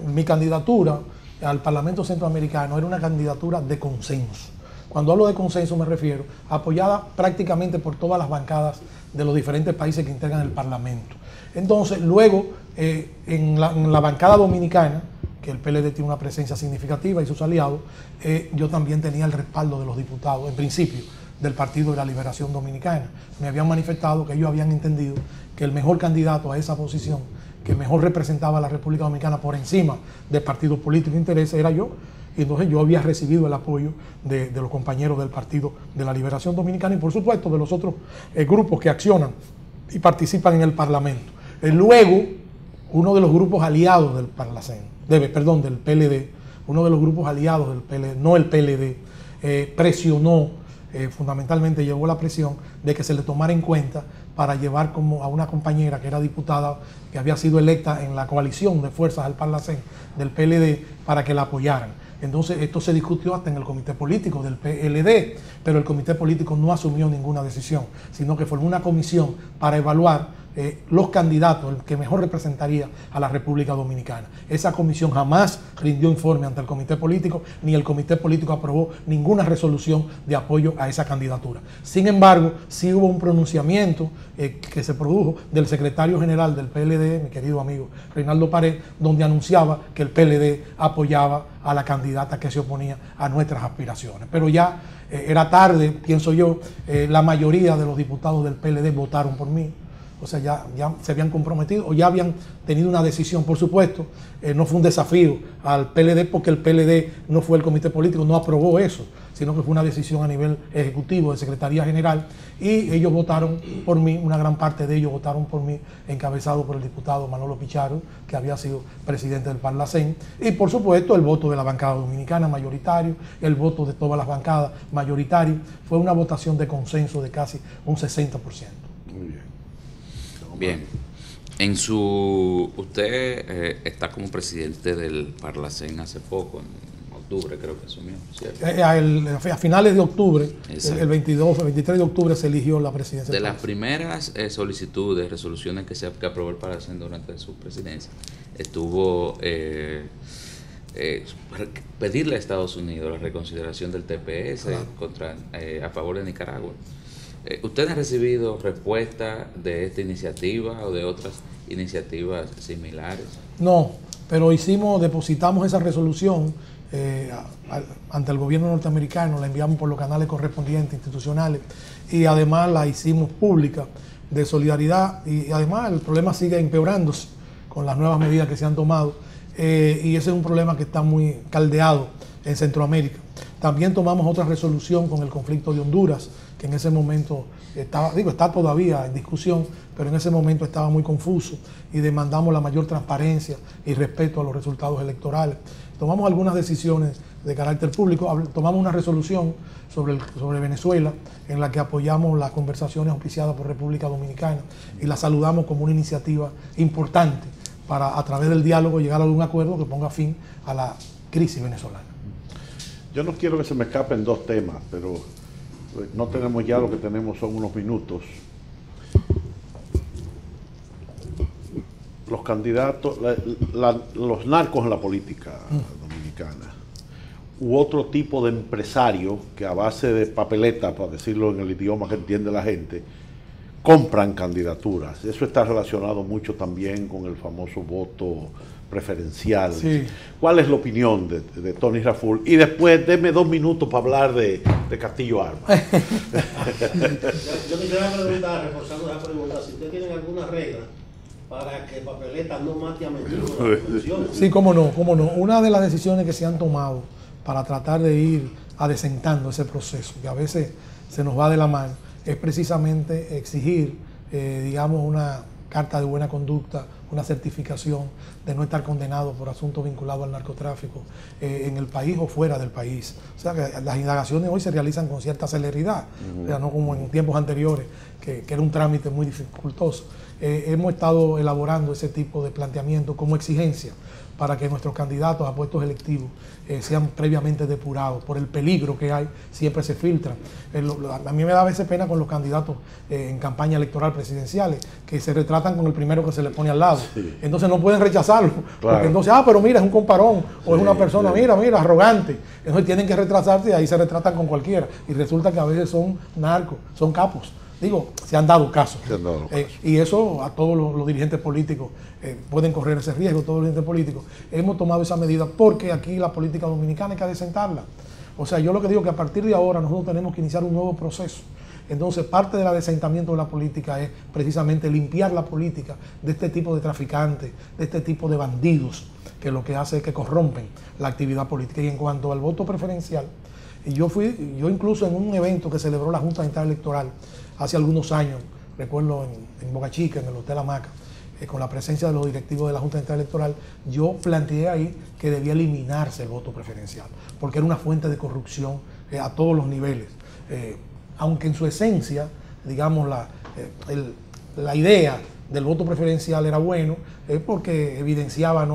Mi candidatura al Parlamento Centroamericano era una candidatura de consenso. Cuando hablo de consenso me refiero apoyada prácticamente por todas las bancadas de los diferentes países que integran el Parlamento. Entonces, luego, en la bancada dominicana, que el PLD tiene una presencia significativa y sus aliados, yo también tenía el respaldo de los diputados, en principio, del Partido de la Liberación Dominicana. Me habían manifestado que ellos habían entendido que el mejor candidato a esa posición, que mejor representaba a la República Dominicana por encima del partido político de interés, era yo. y entonces yo había recibido el apoyo de los compañeros del Partido de la Liberación Dominicana y por supuesto de los otros grupos que accionan y participan en el Parlamento. Luego, uno de los grupos aliados del del PLD, uno de los grupos aliados del PLD, no el PLD, presionó, fundamentalmente llevó la presión de que se le tomara en cuenta para llevar como a una compañera que era diputada, que había sido electa en la coalición de fuerzas al Parlacén del PLD, para que la apoyaran. Entonces esto se discutió hasta en el comité político del PLD, pero el comité político no asumió ninguna decisión, sino que formó una comisión para evaluar los candidatos, el que mejor representaría a la República Dominicana. Esa comisión jamás rindió informe ante el comité político, ni el comité político aprobó ninguna resolución de apoyo a esa candidatura. Sin embargo, sí hubo un pronunciamiento que se produjo del secretario general del PLD, mi querido amigo Reinaldo Pared, donde anunciaba que el PLD apoyaba a la candidata que se oponía a nuestras aspiraciones. Pero ya era tarde, pienso yo, la mayoría de los diputados del PLD votaron por mí. O sea, ya se habían comprometido o ya habían tenido una decisión. Por supuesto, no fue un desafío al PLD porque el PLD no fue el comité político, no aprobó eso, sino que fue una decisión a nivel ejecutivo de Secretaría General y ellos votaron por mí, una gran parte de ellos votaron por mí, encabezado por el diputado Manolo Pichardo, que había sido presidente del Parlacén, y por supuesto el voto de la bancada dominicana mayoritario, el voto de todas las bancadas mayoritario. Fue una votación de consenso de casi un 60%. Muy bien. Bien, usted está como presidente del Parlacén hace poco, en octubre creo que asumió, ¿cierto? A finales de octubre, el 23 de octubre se eligió la presidencia. De las primeras solicitudes, resoluciones que aprobó el Parlacén durante su presidencia, estuvo pedirle a Estados Unidos la reconsideración del TPS a favor de Nicaragua. ¿Usted ha recibido respuesta de esta iniciativa o de otras iniciativas similares? No, pero depositamos esa resolución ante el gobierno norteamericano, la enviamos por los canales correspondientes institucionales y además la hicimos pública de solidaridad y además el problema sigue empeorándose con las nuevas medidas que se han tomado y ese es un problema que está muy caldeado en Centroamérica. También tomamos otra resolución con el conflicto de Honduras, que en ese momento está todavía en discusión, pero en ese momento estaba muy confuso y demandamos la mayor transparencia y respeto a los resultados electorales. Tomamos algunas decisiones de carácter público, tomamos una resolución sobre Venezuela en la que apoyamos las conversaciones oficiadas por República Dominicana y la saludamos como una iniciativa importante para a través del diálogo llegar a un acuerdo que ponga fin a la crisis venezolana. Yo no quiero que se me escapen dos temas, pero no tenemos ya, lo que tenemos son unos minutos. Los candidatos, los narcos en la política dominicana, u otro tipo de empresario que a base de papeleta, para decirlo en el idioma que entiende la gente, compran candidaturas. Eso está relacionado mucho también con el famoso voto preferencial. Sí. ¿Cuál es la opinión de Tony Raful? Y después deme 2 minutos para hablar de Castillo Armas. Yo quisiera preguntar, reforzando esa pregunta, si usted tiene alguna regla para que papeleta no mate a mentiras. Sí, cómo no. Una de las decisiones que se han tomado para tratar de ir adecentando ese proceso, que a veces se nos va de la mano, es precisamente exigir, digamos, una carta de buena conducta, una certificación de no estar condenado por asuntos vinculados al narcotráfico en el país o fuera del país. O sea que las indagaciones hoy se realizan con cierta celeridad, o sea, no como en tiempos anteriores, que era un trámite muy dificultoso. Hemos estado elaborando ese tipo de planteamiento como exigencia para que nuestros candidatos a puestos electivos sean previamente depurados. Por el peligro que hay, siempre se filtran. A mí me da a veces pena con los candidatos en campaña electoral presidenciales, que se retratan con el primero que se le pone al lado. Sí. Entonces no pueden rechazarlo. Claro. Porque entonces, pero mira, es un comparón, o es una persona, mira, arrogante. Entonces tienen que retrasarse y ahí se retratan con cualquiera. Y resulta que a veces son narcos, son capos. Digo, se han dado casos. Y eso a todos los dirigentes políticos pueden correr ese riesgo, todos los dirigentes políticos. Hemos tomado esa medida porque aquí la política dominicana hay que adecentarla. O sea, yo lo que digo es que a partir de ahora nosotros tenemos que iniciar un nuevo proceso Entonces, parte del adesentamiento de la política es precisamente limpiar la política de este tipo de traficantes, de este tipo de bandidos, que lo que hace es que corrompen la actividad política. Y en cuanto al voto preferencial, yo incluso en un evento que celebró la Junta Central Electoral hace algunos años, recuerdo en Boca Chica, en el Hotel Hamaca, con la presencia de los directivos de la Junta Central Electoral, yo planteé ahí que debía eliminarse el voto preferencial, porque era una fuente de corrupción a todos los niveles. Aunque en su esencia, digamos, la idea del voto preferencial era bueno, porque evidenciaba,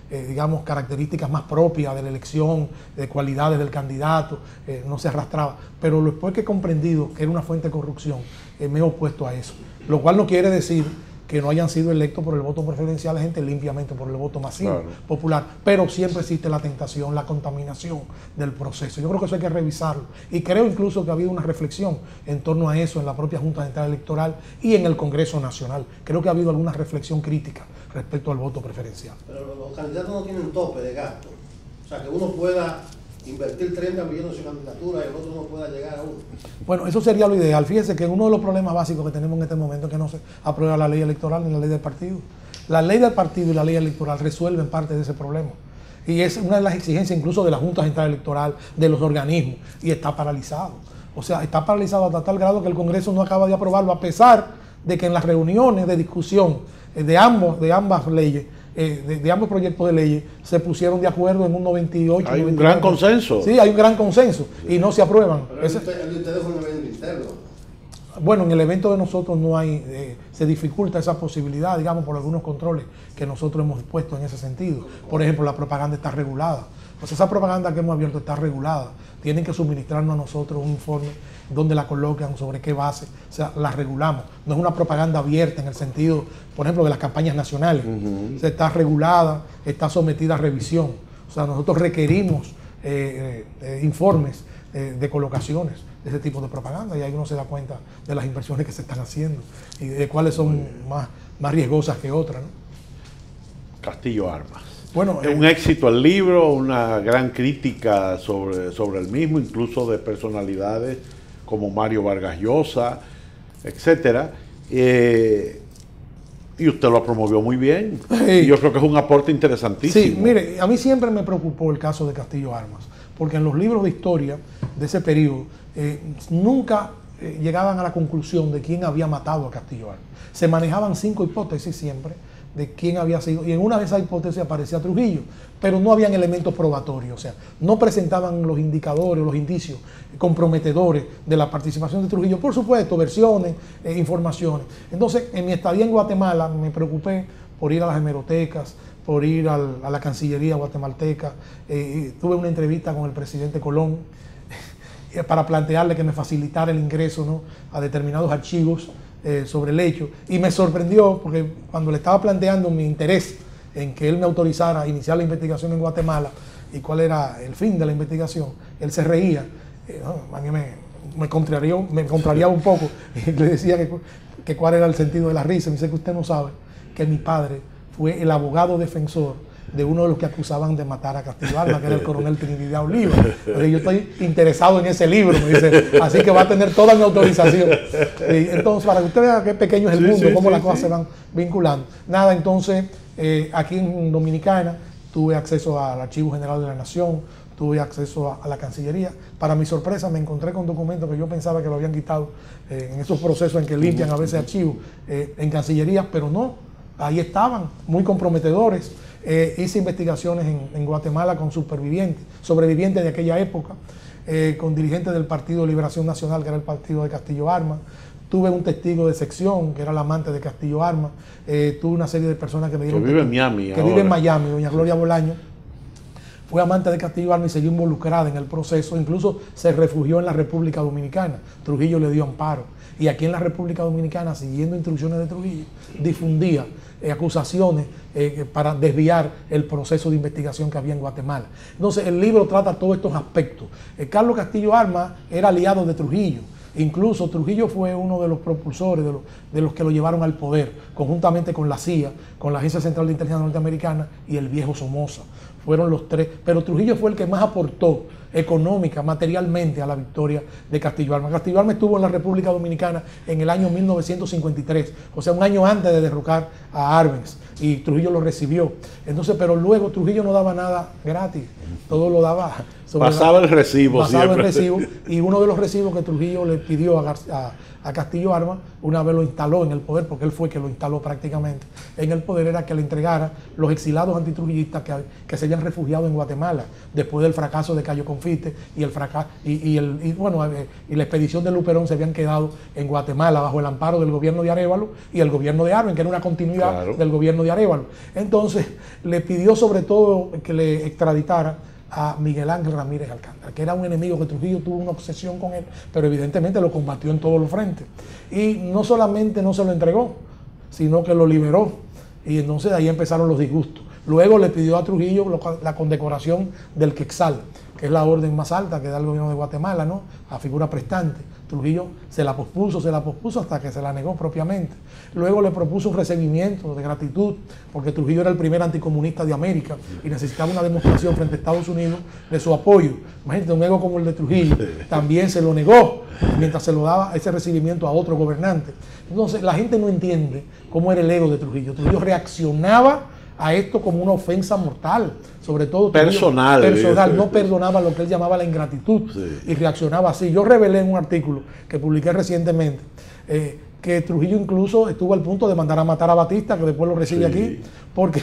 digamos, características más propias de la elección, de cualidades del candidato, no se arrastraba. Pero después que he comprendido que era una fuente de corrupción, me he opuesto a eso. Lo cual no quiere decir que no hayan sido electos por el voto preferencial, gente limpiamente por el voto masivo, popular, pero siempre existe la tentación, la contaminación del proceso. Yo creo que eso hay que revisarlo, y creo incluso que ha habido una reflexión en torno a eso en la propia Junta Central Electoral y en el Congreso Nacional. Creo que ha habido alguna reflexión crítica respecto al voto preferencial. Pero los candidatos no tienen tope de gasto, o sea, que uno pueda invertir 30 millones en su candidatura y el otro no pueda llegar a uno. Bueno, eso sería lo ideal. Fíjense que uno de los problemas básicos que tenemos en este momento es que no se aprueba la ley electoral ni la ley del partido. La ley del partido y la ley electoral resuelven parte de ese problema. Y es una de las exigencias incluso de la Junta Central Electoral, de los organismos, y está paralizado. O sea, está paralizado hasta tal grado que el Congreso no acaba de aprobarlo, a pesar de que en las reuniones de discusión de ambas leyes, de ambos proyectos de leyes, se pusieron de acuerdo en un 98. Hay un gran consenso. Sí, hay un gran consenso y no se aprueban. Pero el de ustedes fue un evento interno. Bueno, en el evento de nosotros no hay, se dificulta esa posibilidad, digamos, por algunos controles que nosotros hemos puesto en ese sentido. Por ejemplo, la propaganda está regulada. Pues esa propaganda que hemos abierto está regulada. Tienen que suministrarnos a nosotros un informe donde la colocan, sobre qué base, o sea, la regulamos. No es una propaganda abierta en el sentido, por ejemplo, de las campañas nacionales. O sea, está regulada, está sometida a revisión. O sea, nosotros requerimos informes de colocaciones de ese tipo de propaganda, y ahí uno se da cuenta de las inversiones que se están haciendo y de cuáles son más riesgosas que otras, ¿no? Castillo Armas. Bueno, es un éxito el libro, una gran crítica sobre el mismo, incluso de personalidades como Mario Vargas Llosa, etcétera. Y usted lo promovió muy bien. Sí. Yo creo que es un aporte interesantísimo. Sí, mire, a mí siempre me preocupó el caso de Castillo Armas, porque en los libros de historia de ese periodo nunca llegaban a la conclusión de quién había matado a Castillo Armas. Se manejaban 5 hipótesis siempre de quién había sido, y en una de esas hipótesis aparecía Trujillo, pero no habían elementos probatorios, o sea, no presentaban los indicadores, los indicios comprometedores de la participación de Trujillo. Por supuesto, versiones, informaciones. Entonces, en mi estadía en Guatemala me preocupé por ir a las hemerotecas, por ir a la Cancillería guatemalteca. Tuve una entrevista con el presidente Colón para plantearle que me facilitara el ingreso, ¿no?, a determinados archivos sobre el hecho, y me sorprendió porque cuando le estaba planteando mi interés en que él me autorizara a iniciar la investigación en Guatemala y cuál era el fin de la investigación, él se reía. A mí me contrariaba un poco, y le decía que cuál era el sentido de la risa. Me dice que usted no sabe que mi padre fue el abogado defensor de uno de los que acusaban de matar a Castillo Armas, que era el coronel Trinidad Oliva. Entonces, yo estoy interesado en ese libro, me dice, así que va a tener toda mi autorización. Entonces, para que usted vea qué pequeño es el mundo, cómo las cosas se van vinculando. Nada, entonces, aquí en Dominicana tuve acceso al Archivo General de la Nación, tuve acceso a la Cancillería. Para mi sorpresa, me encontré con documentos que yo pensaba que lo habían quitado en esos procesos en que limpian a veces archivos en Cancillería, pero no, ahí estaban, muy comprometedores. Hice investigaciones en Guatemala con sobrevivientes de aquella época, con dirigentes del Partido de Liberación Nacional, que era el partido de Castillo Armas. Tuve un testigo de sección, que era el amante de Castillo Armas. Tuve una serie de personas que me dieron... Que vive en Miami. Que vive en Miami, doña Gloria Bolaño. Fue amante de Castillo Armas y siguió involucrada en el proceso. Incluso se refugió en la República Dominicana. Trujillo le dio amparo. Y aquí en la República Dominicana, siguiendo instrucciones de Trujillo, difundía acusaciones para desviar el proceso de investigación que había en Guatemala. Entonces, el libro trata todos estos aspectos. Carlos Castillo Armas era aliado de Trujillo. Incluso Trujillo fue uno de los propulsores, de los que lo llevaron al poder, conjuntamente con la CIA, con la Agencia Central de Inteligencia Norteamericana y el viejo Somoza. Fueron los tres, pero Trujillo fue el que más aportó económica, materialmente, a la victoria de Castillo Armas. Castillo Armas estuvo en la República Dominicana en el año 1953, o sea, un año antes de derrocar a Arbenz, y Trujillo lo recibió. Entonces, pero luego Trujillo no daba nada gratis, todo lo daba pasaba el recibo siempre. Y uno de los recibos que Trujillo le pidió a Castillo Armas, una vez lo instaló en el poder, porque él fue que lo instaló prácticamente en el poder, era que le entregara los exilados antitrujillistas que se habían refugiado en Guatemala después del fracaso de Cayo Confite y la expedición de Luperón. Se habían quedado en Guatemala bajo el amparo del gobierno de Arévalo y el gobierno de Arbenz, que era una continuidad del gobierno de Arévalo. Entonces le pidió sobre todo que le extraditara a Miguel Ángel Ramírez Alcántara, que era un enemigo que Trujillo tuvo una obsesión con él, pero evidentemente lo combatió en todos los frentes. Y no solamente no se lo entregó, sino que lo liberó. Y entonces de ahí empezaron los disgustos. Luego le pidió a Trujillo la condecoración del Quetzal, que es la orden más alta que da el gobierno de Guatemala, ¿no?, a figura prestante. Trujillo se la pospuso hasta que se la negó propiamente. Luego le propuso un recibimiento de gratitud, porque Trujillo era el primer anticomunista de América y necesitaba una demostración frente a Estados Unidos de su apoyo. Imagínate, un ego como el de Trujillo también se lo negó, mientras se lo daba ese recibimiento a otro gobernante. Entonces la gente no entiende cómo era el ego de Trujillo. Trujillo reaccionaba a esto como una ofensa mortal, sobre todo personal, no perdonaba lo que él llamaba la ingratitud, y reaccionaba así. Yo revelé en un artículo que publiqué recientemente que Trujillo incluso estuvo al punto de mandar a matar a Batista, que después lo recibe aquí, porque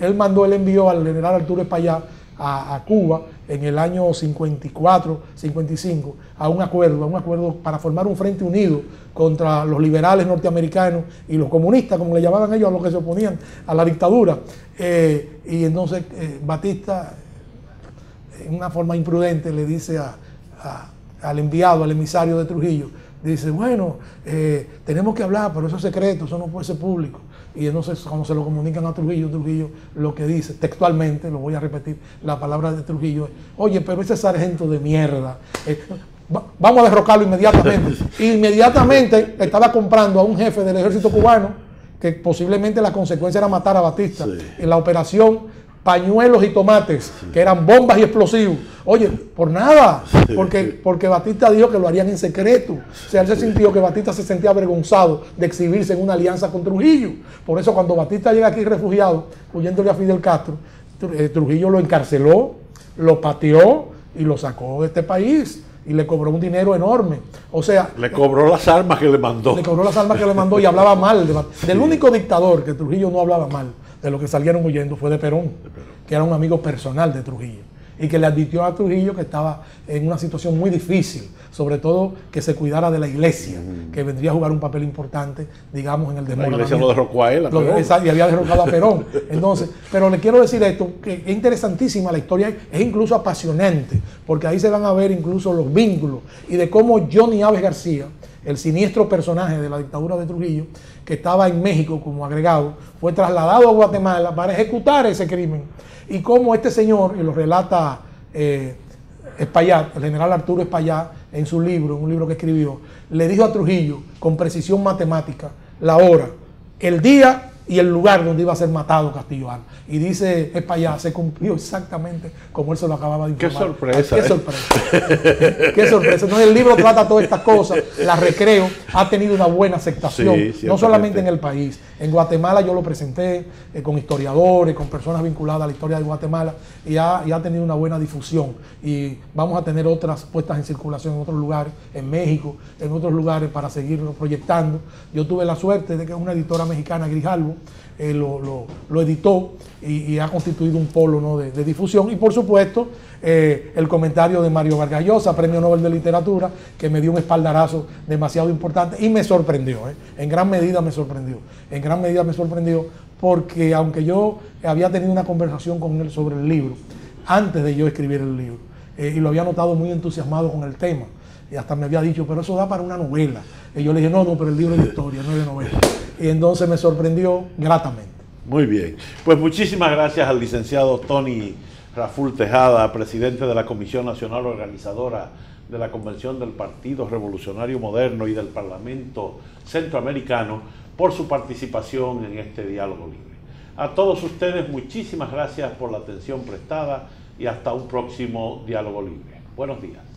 él envió al general Arturo Espaillá a Cuba en el año 54, 55, a un acuerdo para formar un frente unido contra los liberales norteamericanos y los comunistas, como le llamaban ellos a los que se oponían a la dictadura. Y entonces Batista, en una forma imprudente, le dice al enviado, al emisario de Trujillo, dice, bueno, tenemos que hablar, pero eso es secreto, eso no puede ser público. Y entonces cuando se lo comunican a Trujillo lo que dice textualmente, lo voy a repetir, la palabra de Trujillo es, oye, pero ese sargento de mierda, vamos a derrocarlo inmediatamente. Inmediatamente estaba comprando a un jefe del ejército cubano, que posiblemente la consecuencia era matar a Batista, en la operación Pañuelos y Tomates, que eran bombas y explosivos. Oye, por nada, porque Batista dijo que lo harían en secreto. O sea, él se sintió que Batista se sentía avergonzado de exhibirse en una alianza con Trujillo. Por eso cuando Batista llega aquí refugiado, huyéndole a Fidel Castro, Trujillo lo encarceló, lo pateó y lo sacó de este país. Y le cobró un dinero enorme. O sea, le cobró las armas que le mandó. Le cobró las armas que le mandó y hablaba mal. Del único dictador que Trujillo no hablaba mal de lo que salieron huyendo fue de Perón, que era un amigo personal de Trujillo, y que le advirtió a Trujillo que estaba en una situación muy difícil, sobre todo que se cuidara de la iglesia, que vendría a jugar un papel importante, digamos, en el desmoronamiento. La iglesia lo derrocó a él, y había derrocado a Perón. Entonces, pero le quiero decir esto, que es interesantísima la historia, es incluso apasionante, porque ahí se van a ver incluso los vínculos, y de cómo Johnny Aves García, el siniestro personaje de la dictadura de Trujillo, que estaba en México como agregado, fue trasladado a Guatemala para ejecutar ese crimen. Y cómo este señor, y lo relata Espaillá, el general Arturo Espaillá, en su libro, en un libro que escribió, le dijo a Trujillo, con precisión matemática, la hora, el día y el lugar donde iba a ser matado Castillo Armas. Y dice Espaillá, se cumplió exactamente como él se lo acababa de informar. ¡Qué sorpresa! ¡Qué sorpresa! ¡Qué sorpresa! Entonces el libro trata todas estas cosas, la recreo, ha tenido una buena aceptación, no solamente en el país. En Guatemala yo lo presenté con historiadores, con personas vinculadas a la historia de Guatemala, y ha tenido una buena difusión. Y vamos a tener otras puestas en circulación en otros lugares, en México, en otros lugares, para seguirlo proyectando. Yo tuve la suerte de que una editora mexicana, Grijalbo, lo editó y ha constituido un polo, ¿no?, de difusión. Y por supuesto el comentario de Mario Vargas Llosa, Premio Nobel de Literatura, que me dio un espaldarazo demasiado importante y me sorprendió, en gran medida me sorprendió, porque aunque yo había tenido una conversación con él sobre el libro antes de yo escribir el libro, y lo había notado muy entusiasmado con el tema, y hasta me había dicho, pero eso da para una novela. Y yo le dije, no, pero el libro es de historia, no es de novela. Y entonces me sorprendió gratamente. Muy bien. Pues muchísimas gracias al licenciado Tony Raful Tejada, presidente de la Comisión Nacional Organizadora de la Convención del Partido Revolucionario Moderno y del Parlamento Centroamericano, por su participación en este diálogo libre. A todos ustedes, muchísimas gracias por la atención prestada y hasta un próximo diálogo libre. Buenos días.